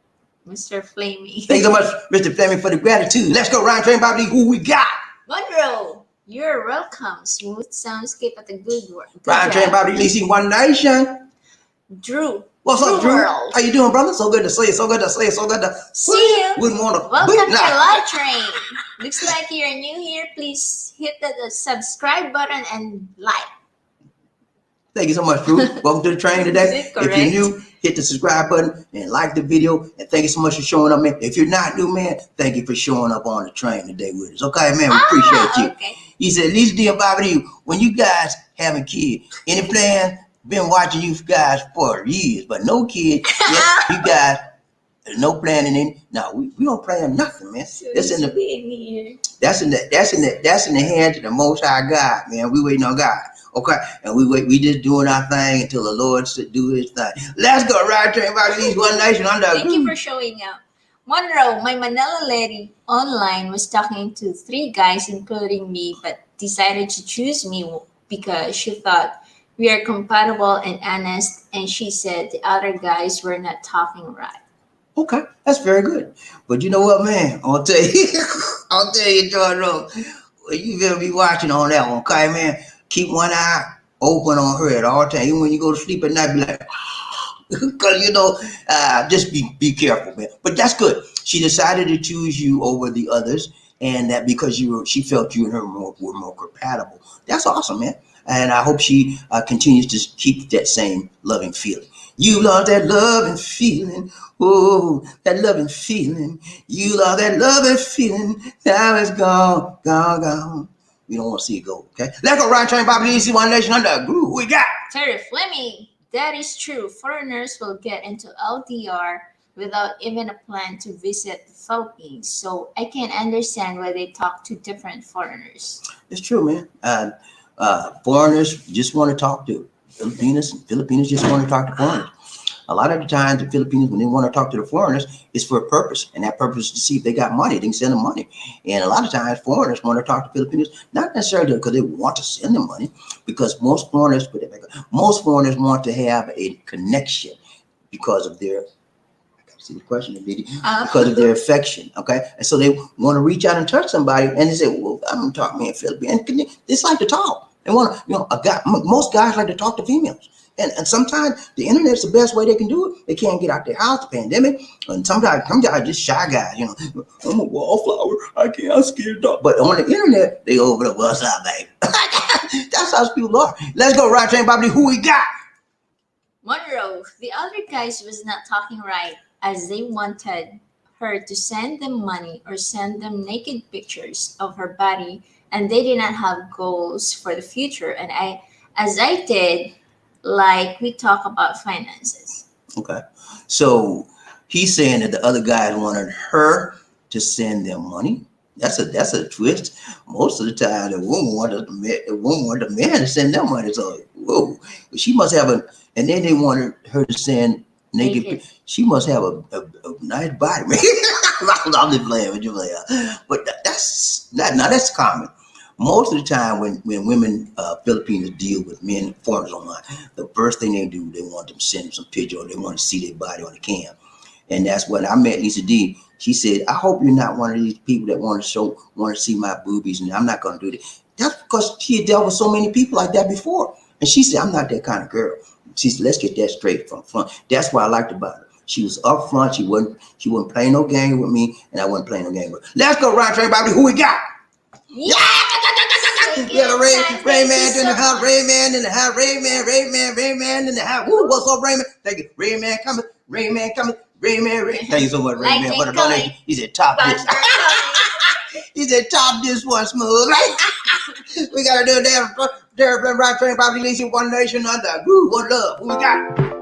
Speaker 2: Mr. Flamey.
Speaker 1: Thanks so much, Mr. Fleming, for the gratitude. Let's go, Ryan Train Bobby. Who we got?
Speaker 2: Monroe, you're welcome. Smooth sounds, keep up the good work. Good
Speaker 1: Ryan Train
Speaker 2: job.
Speaker 1: Bobby, Lacey, One Nation.
Speaker 2: Drew.
Speaker 1: What's up, Drew?
Speaker 2: World.
Speaker 1: How you doing, brother? So good to see you. So good to see you. So good to
Speaker 2: See you.
Speaker 1: Wouldn't want to.
Speaker 2: Welcome to Live Train. Looks like you're new here. Please hit the subscribe button and like.
Speaker 1: Thank you so much, Drew. Welcome to the train today.
Speaker 2: Is it
Speaker 1: If you're
Speaker 2: correct?
Speaker 1: new, hit the subscribe button and like the video. And thank you so much for showing up, man. If you're not new, man, thank you for showing up on the train today with us. Okay, man, we appreciate you.
Speaker 2: Okay.
Speaker 1: He said, Lisa D and BobbieD, when you guys having kids, any plans? Been watching you guys for years, but no kid. Yes, you guys, no planning in. No, we don't plan nothing, man. That's in the
Speaker 2: being here.
Speaker 1: that's in the hands of the Most High God, man. We waiting on God, okay? And we just doing our thing until the Lord said do His thing. Let's go, Ride Train BobbieD, One Nation Under.
Speaker 2: Thank you for showing up. Monroe, my Manila lady online was talking to 3 guys, including me, but decided to choose me because she thought we are compatible and honest, and she said the other guys were not talking right.
Speaker 1: Okay, that's very good. But you know what, man? I'll tell you, Jordan, well, you better be watching on that one, okay, man? Keep one eye open on her at all times. Even when you go to sleep at night, be like, because, just be careful, man. But that's good. She decided to choose you over the others, and that because she felt you and her were more compatible. That's awesome, man. And I hope she continues to keep that same loving feeling. You love that loving feeling. Oh, that loving feeling. You love that loving feeling. Now it's gone, gone, gone. We don't want to see it go, okay? Let's go, Ride Train BobbieD, One Nation Under. Groove, we got.
Speaker 2: Terry Fleming, that is true. Foreigners will get into LDR without even a plan to visit the Philippines. So I can understand why they talk to different foreigners.
Speaker 1: It's true, man. Foreigners just want to talk to Filipinos. Filipinos just want to talk to foreigners. A lot of the times, the Filipinos, when they want to talk to the foreigners, it's for a purpose. And that purpose is to see if they got money. They can send them money. And a lot of times, foreigners want to talk to Filipinos, not necessarily because they want to send them money, because most foreigners want to have a connection because of their, I got to see the question, because of their affection, okay? And so they want to reach out and touch somebody, and they say, well, I'm going to talk to me in Filipino. And it's like to talk. They want to, most guys like to talk to females. And sometimes the internet's the best way they can do it. They can't get out their house, the pandemic. And some guys just shy guys, I'm a wallflower. I'm scared dog. But on the internet, they over the what's up, baby. That's how people are. Let's go, Ride Train BobbieD. Who we got?
Speaker 2: Monroe, the other guys was not talking right as they wanted her to send them money or send them naked pictures of her body, and they did not have goals for the future. And as I did, like we talk about finances.
Speaker 1: Okay. So he's saying that the other guys wanted her to send them money. That's a twist. Most of the time, the woman wanted the man to send them money. So, whoa, she must have and then they wanted her to send naked. She must have a nice body, man. I'm just playing with you, but that's common. Most of the time, when women, Filipinos deal with men, foreigners online, the first thing they do, they want them to send them some picture, or they want to see their body on the cam. And that's when I met Lisa D. She said, I hope you're not one of these people that want to see my boobies, and I'm not going to do that. That's because she had dealt with so many people like that before. And she said, I'm not that kind of girl. She said, let's get that straight from front. That's what I liked about her. She was up front. She wasn't playing no game with me, and I wasn't playing no game with her. Let's go, Ride Train BobbieD. Who we got?
Speaker 2: Yeah!
Speaker 1: Yeah, Rayman in the house, Rayman in the house, Rayman in the house. Woo, what's up, Rayman? Thank you. Rayman coming. Thank you so much, Rayman, for the donation. He said, top this. He said, top this one, smooth. Right? We got to do that. There, Ride Train BobbieD, Lisa, One Nation Under. Woo, one love. Who we got?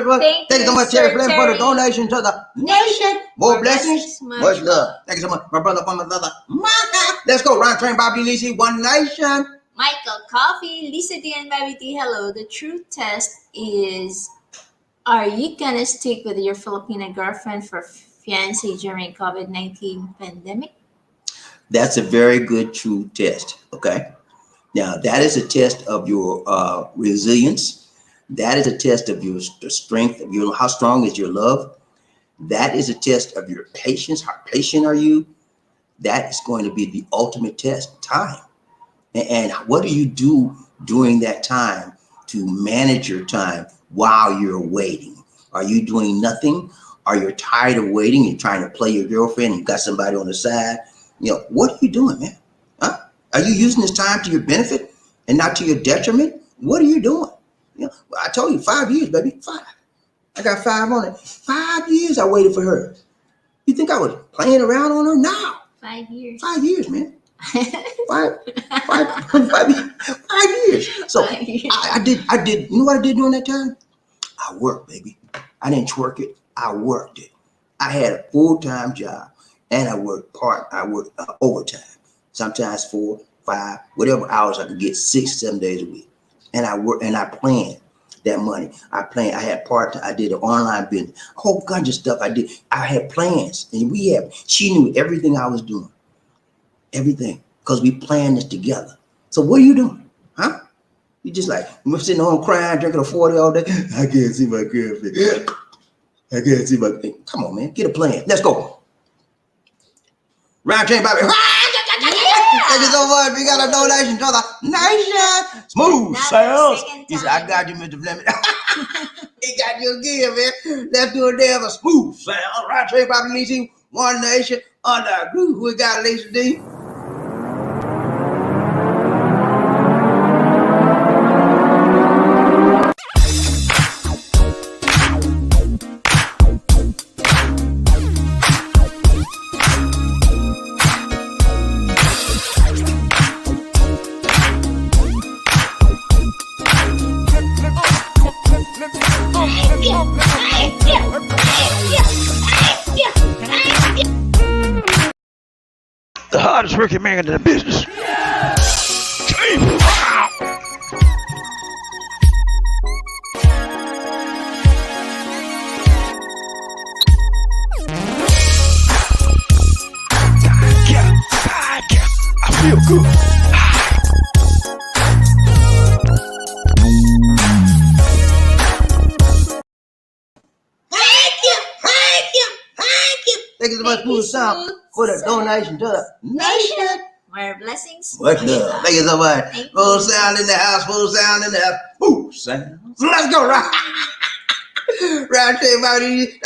Speaker 2: Thank
Speaker 1: Thank you so
Speaker 2: you,
Speaker 1: much,
Speaker 2: Sir
Speaker 1: Terry Flynn, for the
Speaker 2: Terry.
Speaker 1: donation to the nation. More blessings, much love. Thank you so much, my brother from another mother. Let's go. Round train, Bobby Lisi, one nation.
Speaker 2: Michael Coffee, Lisa D and BobbieD, hello. The true test is, are you gonna stick with your Filipino girlfriend for fiancé during COVID-19 pandemic?
Speaker 1: That's a very good true test. Okay. Now that is a test of your resilience. That is a test of your strength, of your how strong is your love. That is a test of your patience. How patient are you? That is going to be the ultimate test. Time. And what do you do during that time to manage your time while you're waiting? Are you doing nothing? Are you tired of waiting and trying to play your girlfriend and you got somebody on the side? What are you doing, man? Huh? Are you using this time to your benefit and not to your detriment? What are you doing? I told you 5 years, baby. 5. I got 5 on it. 5 years I waited for her. You think I was playing around on her? No.
Speaker 2: 5 years.
Speaker 1: 5 years, man. 5 years. So
Speaker 2: 5 years.
Speaker 1: I did. You know what I did during that time? I worked, baby. I didn't twerk it. I worked it. I had a full-time job and I worked overtime. Sometimes 4, 5, whatever hours I could get, 6, 7 days a week. And I worked and I planned that money. I had part-time. I did an online business, a whole bunch of stuff I did. I had plans and she knew everything I was doing. Everything, because we planned this together. So what are you doing? Huh? You just like, we're sitting home crying, drinking a 40 all day. I can't see my girlfriend. I can't see my thing. Come on, man. Get a plan. Let's go. Round train, Bobby. Thank you so much. We got a donation to the nation. Smooth sounds. He said, I got you, Mr. Fleming. He got you again, man. Let's do a damn smooth sound. Round train, Bobby Lisi, one nation under a groove. We got Lisa D.
Speaker 3: The hardest working man in the business. I feel good.
Speaker 1: Thank you so much, Smooth Sound, for the donation to the nation.
Speaker 2: More blessings.
Speaker 1: Much love. Thank you so much.
Speaker 2: Thank
Speaker 1: Full
Speaker 2: you.
Speaker 1: sound in the house, full sound in the house. Smooth sound. So let's go, right? Right there, Bobby. We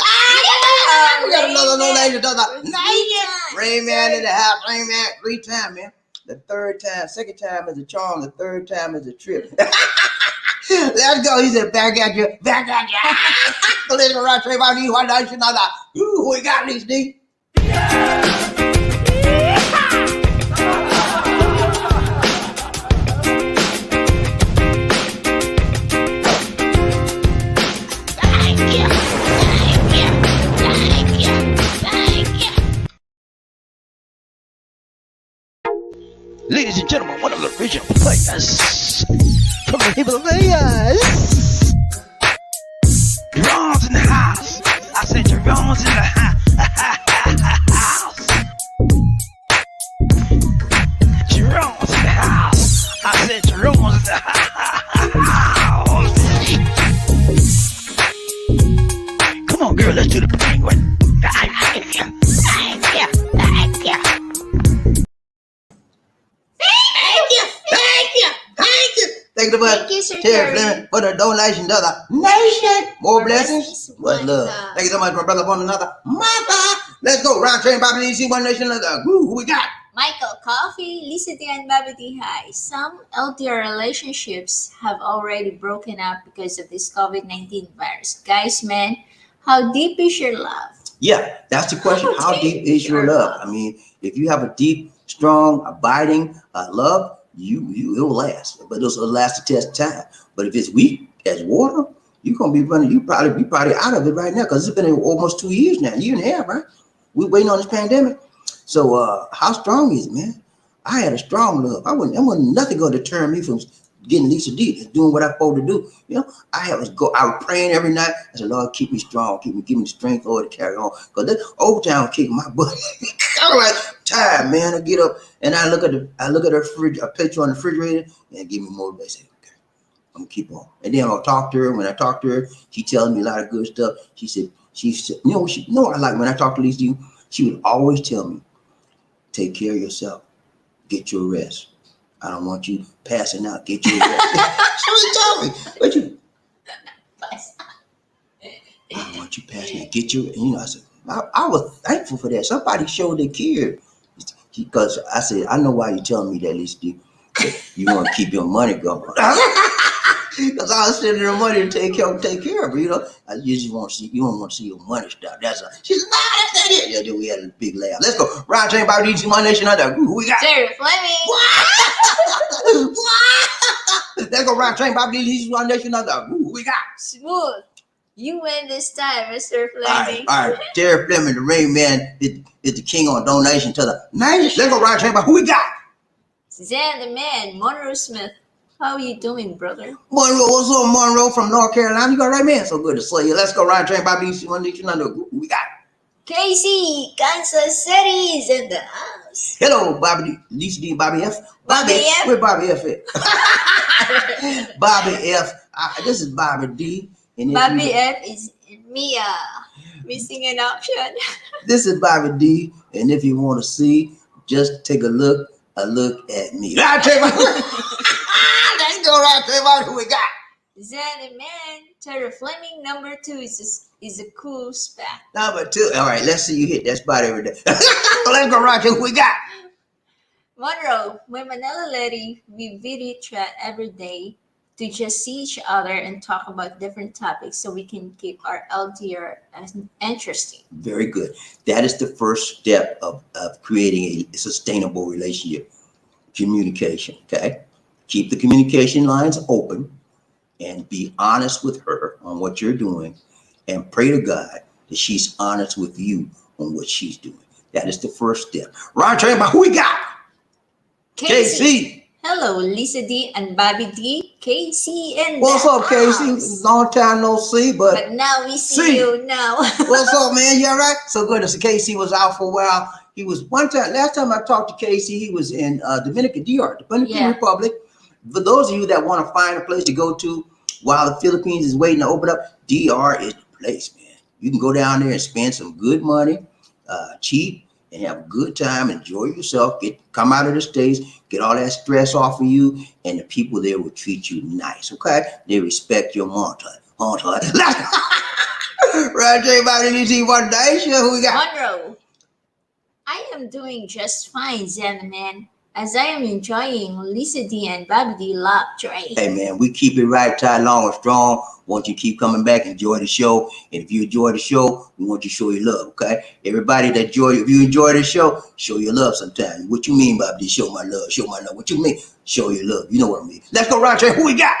Speaker 1: got another donation to the nation. Rain Man in the house. Rain Man 3 times, man. The third time, second time is a charm. The third time is a trip. Let's go. He said, back at you, back at you. Let's go, right there, Bobby. One nation, another. Ooh, we got these, D.
Speaker 3: Ladies and gentlemen, one of the original players from the Himalayas. Jerome's in the house. I said Jerome's in the house. Jerome's in the house. I said Jerome's in the house. Come on, girl, let's do the penguin.
Speaker 1: Thank you so much,
Speaker 2: Thank you, Sir
Speaker 1: Terry
Speaker 2: Terry.
Speaker 1: Fleming, for the donation to the nation. More blessings, much love. Thank you so much, my brother, from another mother. Let's go. Round train, Bobby Lisi, one nation, another. Who we got?
Speaker 2: Michael Coffee, Lisa D and BobbieD, hi. Some LDR relationships have already broken up because of this COVID-19 virus. Guys, man, how deep is your love?
Speaker 1: Yeah, that's the question. How deep is your love? I mean, if you have a deep, strong, abiding love, you it will last. But it'll last the test of time. But if it's weak as water, you're gonna be running. You probably be out of it right now because it's been almost 2 years now, year and a half, right? We waiting on this pandemic. So how strong is it, man? I had a strong love. I wasn't nothing gonna deter me from getting Lisa D, doing what I'm supposed to do. You know, I was praying every night. I said, Lord, keep me strong, give me the strength, Lord, to carry on. Because that overtime kicking my butt. I was like, tired, man. I get up and I look at her fridge, a picture on the refrigerator, and give me motivation. Okay, I'm gonna keep on. And then I'll talk to her. When I talk to her, she tells me a lot of good stuff. She said, you know what I like when I talk to Lisa D, she would always tell me, take care of yourself, get your rest. I don't want you passing out. Get your rest. She would tell me, but I don't want you passing out. Get your, I said, I was thankful for that. Somebody showed they cared. Because I said, I know why you're telling me that, Lisa D. You want to keep your money going. Because I was sending her money to take care of her. You just want to see, you don't want to see your money stop. That's all. She said, no, that's not it. Yeah, then we had a big laugh. Let's go. Ryan, tell me about these One Nation Under. Who we got?
Speaker 2: Jerry Fleming.
Speaker 1: Let's go. Ryan, tell me about these One Nation Under. Who we got?
Speaker 2: Smooth. You win this time, Mr. Fleming.
Speaker 1: All right. Jerry Fleming, the Rain Man, is the king on donation to the nation. Let's go. Ryan, tell me about who we got.
Speaker 2: Zan the Man, Monroe Smith. How are you doing, brother?
Speaker 1: Monroe, what's up, Monroe from North Carolina? You got right, man. So good to see you. Let's go. Ryan, tell me about these One Nation Under. Who we got?
Speaker 2: Casey, Kansas City is in the house.
Speaker 1: Hello, Bobby, Lisa D, Bobby F.
Speaker 2: Bobby F.
Speaker 1: Where Bobby F at? Bobby F. This is Bobby D. And
Speaker 2: Bobby F is Mia. Missing an option.
Speaker 1: This is Bobby D. And if you want to see, just take a look at me. Let's go right there about who we got.
Speaker 2: Zan the Man, Terry Fleming, number 2 is a cool spot.
Speaker 1: Number 2. All right, let's see you hit that spot every day. Let's go right there who we got.
Speaker 2: Monroe, my Manila lady, we video chat every day to just see each other and talk about different topics so we can keep our LDR as interesting.
Speaker 1: Very good. That is the first step of creating a sustainable relationship. Communication, okay? Keep the communication lines open and be honest with her on what you're doing and pray to God that she's honest with you on what she's doing. That is the first step. Ryan, tell me about who we got. KC.
Speaker 2: Hello, Lisa D and Bobby D. KC and
Speaker 1: what's up, KC? Long time no see, but
Speaker 2: now we see you now.
Speaker 1: What's up, man? You all right? So good to see. KC was out for a while. He was last time I talked to KC, he was in Dominican Republic. For those of you that want to find a place to go to while the Philippines is waiting to open up, DR is the place, man. You can go down there and spend some good money, cheap, and have a good time, enjoy yourself, come out of the States, get all that stress off of you, and the people there will treat you nice, okay? They respect your money. Right, Jay, about anything one day, who we got?
Speaker 2: Monroe, I am doing just fine, Zen Man, as I am enjoying Lisa D and BobbieD love train.
Speaker 1: Hey, man, we keep it right, tight, long, and strong. Want you to keep coming back, enjoy the show. And if you enjoy the show, we want you to show your love, okay? Everybody that if you enjoy the show, show your love sometimes. What you mean, BobbieD? Show my love, show my love. What you mean? Show your love. You know what I mean. Let's go right there. Who we got?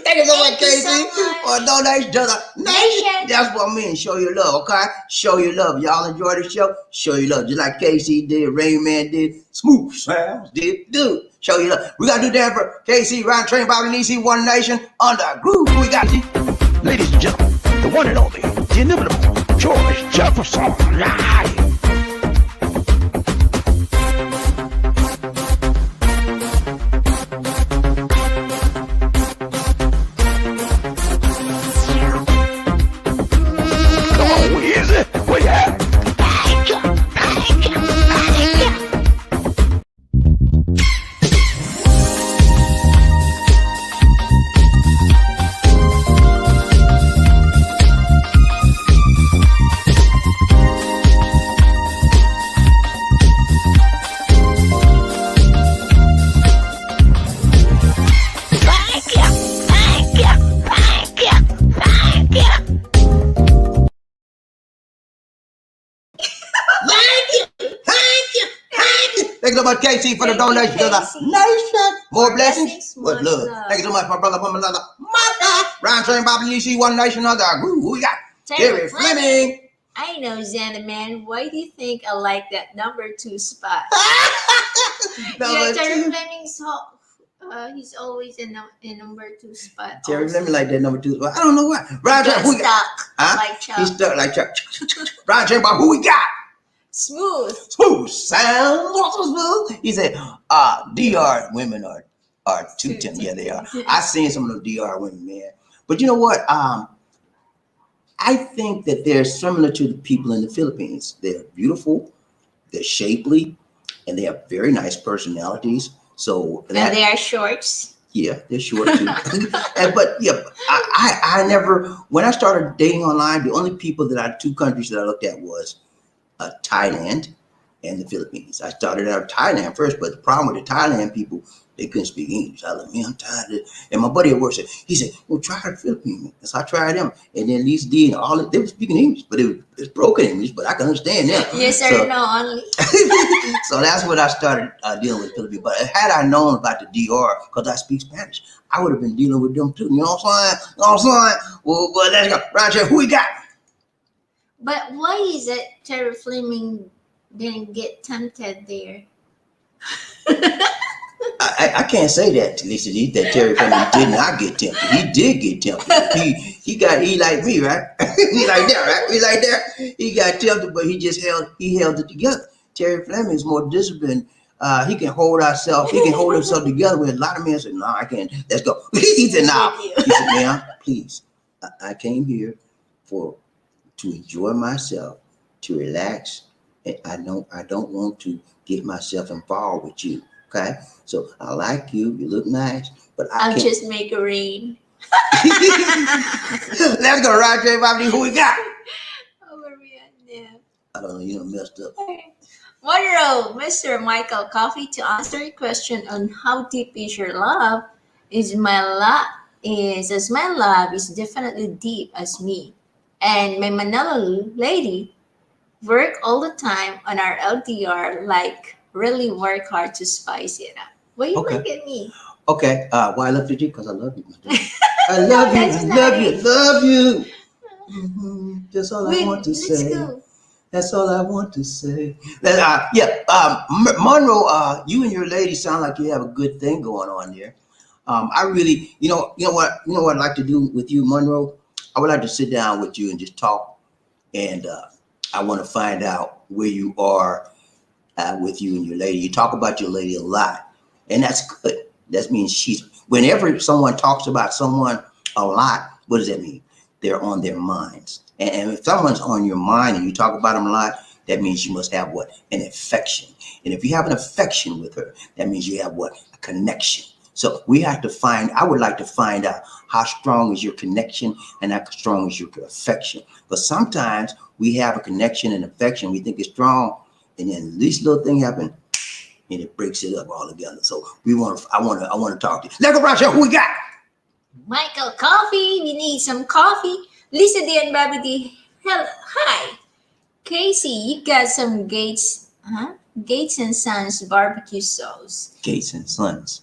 Speaker 1: Thank you so much, Casey. For donation to the nation. That's what I mean. Show your love, okay? Show your love. Y'all enjoy the show? Show your love. Just like Casey did, Rain Man did, Smooth Sounds did, do. Show your love. We got to do that for KC, Ryan Train, Bobby DC, One Nation, Under Groove. We got you.
Speaker 3: Ladies and gentlemen, the one and only, the inimitable George Jefferson live.
Speaker 1: Thank you so much, KC, for the
Speaker 2: Thank you,
Speaker 1: donation to the
Speaker 2: Casey.
Speaker 1: nation. More blessings.
Speaker 2: Blessings,
Speaker 1: Much
Speaker 2: much
Speaker 1: love.
Speaker 2: love.
Speaker 1: Thank you so much, my brother from another mother. Ryan Train, Bobby DC, One Nation under. Who we got? Terry Fleming.
Speaker 2: I know, Xana, man. Why do you think I like that number 2 spot?
Speaker 1: Number
Speaker 2: Terry
Speaker 1: two.
Speaker 2: Fleming's he's always in number 2 spot.
Speaker 1: Terry
Speaker 2: also.
Speaker 1: Fleming like that number 2. I don't know why. Ryan Train,
Speaker 2: Got
Speaker 1: who we got?
Speaker 2: stuck
Speaker 1: Huh?
Speaker 2: like Chuck.
Speaker 1: He's stuck like Chuck. Ryan Train, Bob, who we got?
Speaker 2: Smooth.
Speaker 1: Smooth sound. Smooth. He said, DR women are too tempting. Yeah, they are. I've seen some of the DR women, man. But you know what? I think that they're similar to the people in the Philippines. They're beautiful, they're shapely, and they have very nice personalities. So that,
Speaker 2: And they are shorts.
Speaker 1: yeah, they're short too. But yeah, I never, when I started dating online, the only people two countries that I looked at was Thailand and the Philippines. I started out Thailand first, but the problem with the Thailand people, they couldn't speak English. I like, man, I'm tired of it. And my buddy at work said, well, try the Philippines. So I tried them. And then these D and all, they were speaking English, but it was broken English, but I can understand them.
Speaker 2: Yes or
Speaker 1: So-
Speaker 2: no only.
Speaker 1: So that's what I started dealing with Philippines. But had I known about the DR, because I speak Spanish, I would have been dealing with them too. You know what I'm saying? You know what I'm saying? Well, let's go. Roger, who we got?
Speaker 2: But why is it Terry Fleming didn't get tempted there?
Speaker 1: I can't say that to Lisa D, that Terry Fleming did not get tempted. He did get tempted. He like me, right? He like that, right? He like that. He got tempted, but he held it together. Terry Fleming is more disciplined. He can hold himself together. Where a lot of men say, "No, I can't. Let's go." He said, "No." He said, "Man, please, I came here to enjoy myself, to relax, and I don't want to get myself involved with you. Okay, so I like you. You look nice, but I
Speaker 2: I'll
Speaker 1: can't."
Speaker 2: just make a rain.
Speaker 1: Let's go, Roger. Bobby, who we got?
Speaker 2: Oh, where we at now?
Speaker 1: I don't know. You done messed up.
Speaker 2: Monroe, Mr. Michael Coffee, to answer your question on how deep is your love, as my love is definitely deep as me. And my Manila lady work all the time on our LDR, like really work hard to spice it up. Why you
Speaker 1: Okay.
Speaker 2: look at me?
Speaker 1: Okay. Why I love you? Because I love you. I love you. I
Speaker 2: That's
Speaker 1: love you.
Speaker 2: nice.
Speaker 1: Love you. That's all I want to
Speaker 2: Let's
Speaker 1: say.
Speaker 2: go.
Speaker 1: That's all I want to say. Monroe, you and your lady sound like you have a good thing going on there. I really, you know what I'd like to do with you, Monroe? I would like to sit down with you and just talk. And I want to find out where you are with you and your lady. You talk about your lady a lot, and that's good. That means whenever someone talks about someone a lot, what does that mean? They're on their minds. And if someone's on your mind and you talk about them a lot, that means you must have what? An affection. And if you have an affection with her, that means you have what? A connection. So I would like to find out how strong is your connection and how strong is your affection. But sometimes we have a connection and affection, we think it's strong, and then this little thing happens and it breaks it up all together. So I want to talk to you. Let's go, Roger. Who we got?
Speaker 2: Michael Coffee, we need some coffee. Lisa D and BobbieD. Hi. Casey, you got some Gates and Sons barbecue sauce.
Speaker 1: Gates and Sons.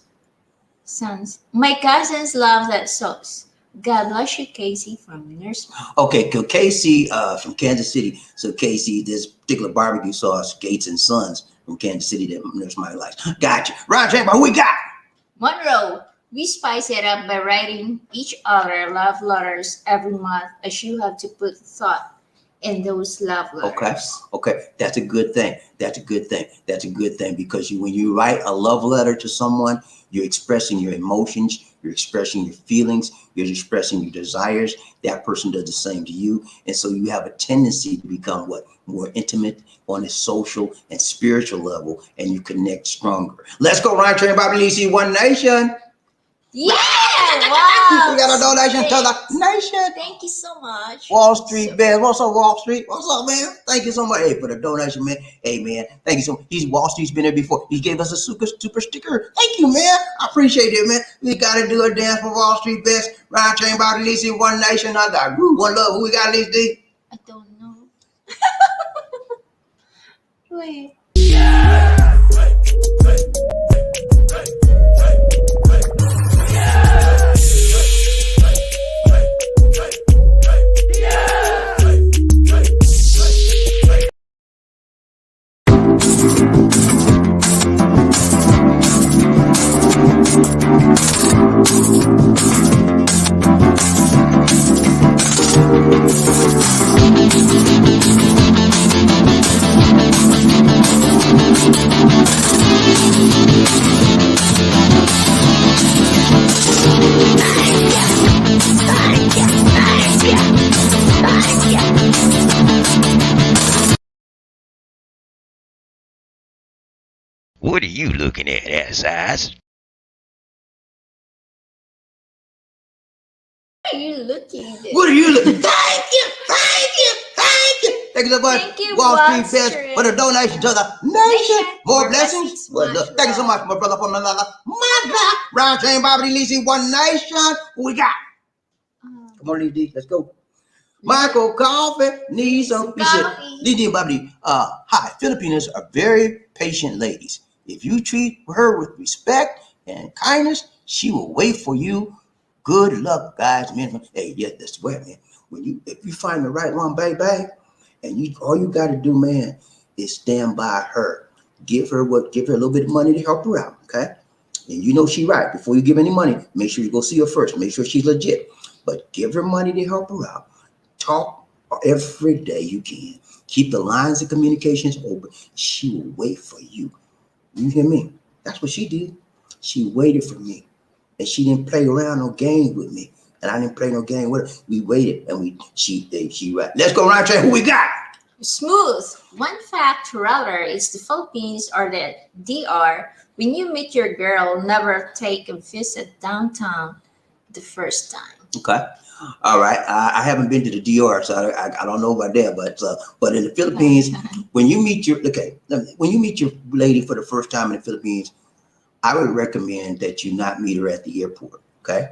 Speaker 2: My cousins love that sauce. God bless you, Casey from Nurse.
Speaker 1: Okay, Casey from Kansas City. So Casey, this particular barbecue sauce, Gates and Sons from Kansas City that Nurse Mike likes. Gotcha. Roger, who we got?
Speaker 2: Monroe, we spice it up by writing each other love letters every month, as you have to put thought in those love letters.
Speaker 1: Okay. That's a good thing. That's a good thing because when you write a love letter to someone, you're expressing your emotions, you're expressing your feelings, you're expressing your desires. That person does the same to you. And so you have a tendency to become more intimate on a social and spiritual level, and you connect stronger. Let's go, Ryan Train, Bobby Lee, One Nation.
Speaker 2: Yeah! Wow!
Speaker 1: We got a donation to the nation.
Speaker 2: Thank you so much.
Speaker 1: Wall Street Bears. What's up, Wall Street? What's up, man? Thank you so much. Hey, for the donation, man. Hey, man. Thank you so much. Wall Street's been there before. He gave us a super sticker. Thank you, man. I appreciate it, man. We got to do a dance for Wall Street Bears. Ryan Train, Bobby Lee, One Nation. I got one love. Who we got, Lisa D?
Speaker 2: I don't know. Wait.
Speaker 3: What are you looking at, ass eyes?
Speaker 2: What are you looking at?
Speaker 1: What are you looking? Thank you, thank you, thank you. Thank you so much.
Speaker 2: Thank you,
Speaker 1: Wall
Speaker 2: Wall
Speaker 1: Street Best
Speaker 2: Street.
Speaker 1: for the donation to the nation.
Speaker 2: Nation.
Speaker 1: More
Speaker 2: More
Speaker 1: blessings.
Speaker 2: blessings,
Speaker 1: Well,
Speaker 2: much
Speaker 1: look, thank you so
Speaker 2: love.
Speaker 1: much, my brother from another mother. Round chain, BobbieD, Lizzie, one nation. Who we got? Come on, Lizzie, let's go. Michael Coffee needs some. He said,
Speaker 2: Coffee.
Speaker 1: Lizzie and BobbieD, hi, Filipinas are very patient ladies. If you treat her with respect and kindness, she will wait for you. Good luck, guys, man. Hey, yeah, that's the way, man. If you find the right one, baby, and all you got to do, man, is stand by her. Give her a little bit of money to help her out, okay? And you know she right. Before you give any money, make sure you go see her first. Make sure she's legit. But give her money to help her out. Talk every day you can. Keep the lines of communications open. She will wait for you. You hear me? That's what she did. She waited for me. And she didn't play around no game with me. And I didn't play no game with her. We waited and she right. Let's go around and who we got?
Speaker 2: Smooth. One fact rather is the Philippines or the DR. When you meet your girl, never take a visit downtown the first time.
Speaker 1: Okay. All right. I haven't been to the DR, so I don't know about that. But in the Philippines, when you meet your lady for the first time in the Philippines, I would recommend that you not meet her at the airport. Okay.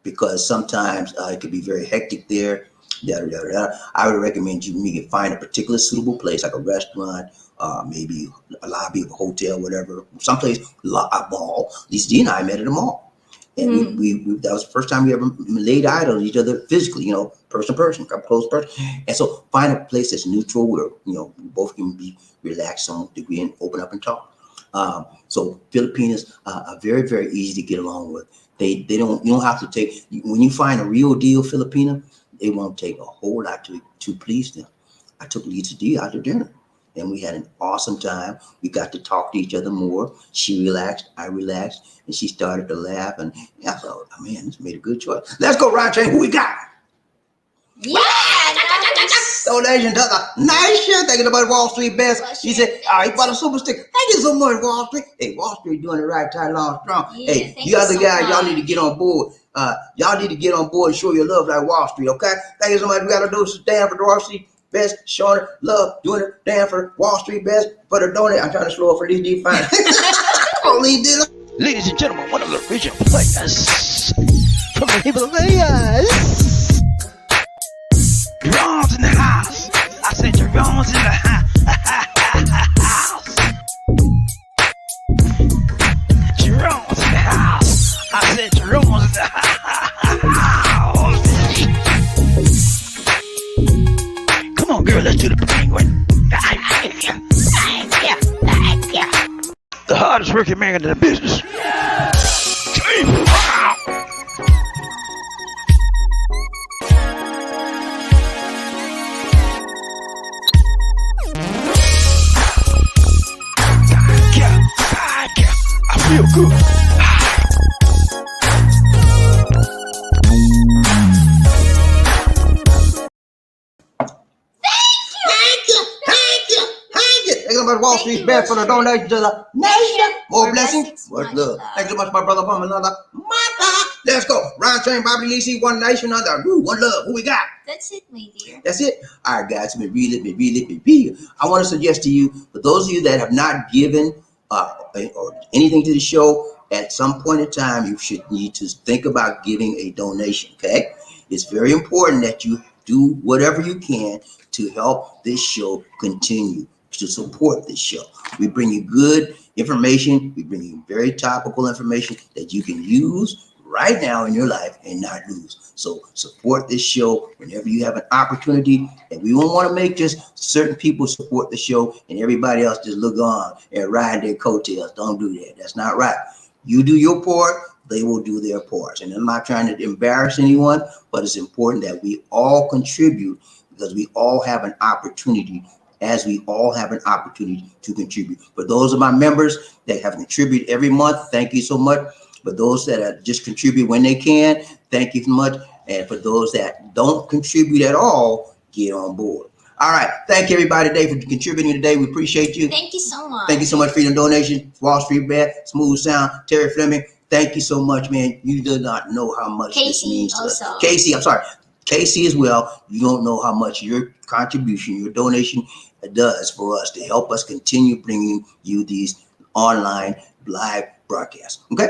Speaker 1: Because sometimes it could be very hectic there. I would recommend you find a particular suitable place, like a restaurant, maybe a lobby of a hotel, whatever, someplace, a mall. These D and I met at a mall. And we that was the first time we ever laid eyes on each other physically, person to person, close person. And so find a place that's neutral where, we both can be relaxed on degree and open up and talk. So Filipinos are very, very easy to get along with. You don't have to take, when you find a real deal Filipino, they won't take a whole lot to please them. I took Lisa D out to dinner and we had an awesome time. We got to talk to each other more. She relaxed, I relaxed, and she started to laugh. And I thought, oh, man, this made a good choice. Let's go, Ryan Chain. Who we got?
Speaker 2: Yeah,
Speaker 1: Donation to the nation. Thank you about Wall Street Best. He said, he bought a super stick. Thank you so much, Wall Street. Hey, Wall Street doing it right, tight, long, strong.
Speaker 2: Yeah,
Speaker 1: hey,
Speaker 2: thank
Speaker 1: you other
Speaker 2: you so
Speaker 1: guys, y'all
Speaker 2: much.
Speaker 1: need to get on board. Y'all need to get on board and show your love like Wall Street, okay? Thank you so much. We got to do stand for the Wall Street Best, showing it, love, doing it, stand for Wall Street Best, for the donate. I'm trying to slow up for these deep fine. Only did
Speaker 3: Ladies and gentlemen, one of the original players from the Himalayas. Jerome's in the house. I said Jerome's in the house. Jerome's in the house. I said Jerome's in the house. Come on, girl, let's do the penguin. The hardest working man in the business. I feel good.
Speaker 1: Thank you much, Wall Street Best, for the donation to the nation. More blessings, much love. Thank you so much, my brother from another mother. Let's go. Ryan Train, BobbieD, Lizzie, one nation under one love. Who we got?
Speaker 2: That's it, my dear.
Speaker 1: That's it. All right, guys. I want to suggest to you, for those of you that have not given or anything to the show, at some point in time, you should need to think about giving a donation. Okay, it's very important that you do whatever you can to help this show continue, to support this show. We bring you good information. We bring you very topical information that you can use right now in your life and not lose. So support this show whenever you have an opportunity. And we won't want to make just certain people support the show and everybody else just look on and ride their coattails. Don't do that. That's not right. You do your part, they will do their parts. And I'm not trying to embarrass anyone, but it's important that we all contribute, because we all have an opportunity, as we all have an opportunity to contribute. For those of my members that have contributed every month, thank you so much. For those that just contribute when they can, thank you so much. And for those that don't contribute at all, get on board. All right. Thank you everybody today for contributing today. We appreciate you.
Speaker 2: Thank you so much.
Speaker 1: Thank you so much for your donation. Wall Street Bet, Smooth Sound, Terry Fleming. Thank you so much, man. You do not know how much this
Speaker 2: Casey
Speaker 1: means to us.
Speaker 2: also.
Speaker 1: Casey, I'm sorry. Casey as well. You don't know how much your contribution, your donation does for us to help us continue bringing you these online live broadcasts. Okay?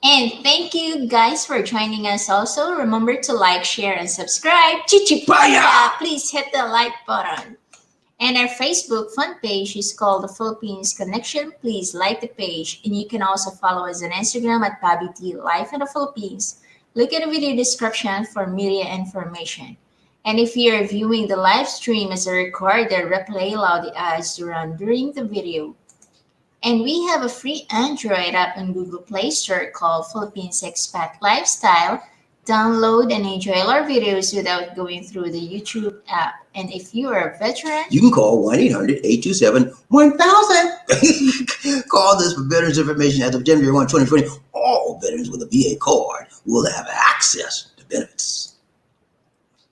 Speaker 2: And thank you guys for joining us also. Remember to like, share, and subscribe. Chichipaya! Please hit the like button. And our Facebook fan page is called The Philippines Connection. Please like the page. And you can also follow us on Instagram at BobbieD Life in the Philippines. Look at the video description for media information. And if you're viewing the live stream as a recorded replay, allow the ads to run during the video. And we have a free Android app on Google Play Store called Philippines Expat Lifestyle. Download and enjoy our videos without going through the YouTube app. And if you are a veteran,
Speaker 1: you can call 1-800-827-1000. Call this for veterans information as of January 1, 2020. All veterans with a VA card will have access to benefits.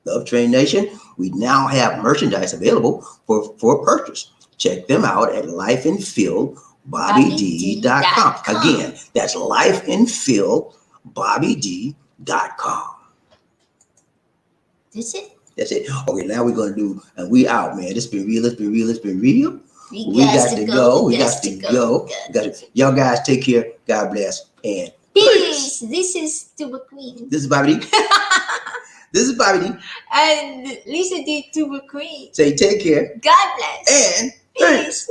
Speaker 1: Love Train Nation, we now have merchandise available for purchase. Check them out at lifeandfieldbobbied.com. Again, that's lifeandfieldbobbied.com.
Speaker 2: that's it.
Speaker 1: That's it. Okay, now we're gonna do, and we out, man. It's been real. It's been real. It's been real. We got to go. We got to go. Y'all guys take care. God bless and
Speaker 2: peace. This is Tuba Queen.
Speaker 1: This is BobbieD. This is BobbieD.
Speaker 2: And Lisa D. Tuba Queen.
Speaker 1: Say take care.
Speaker 2: God bless.
Speaker 1: And
Speaker 2: peace.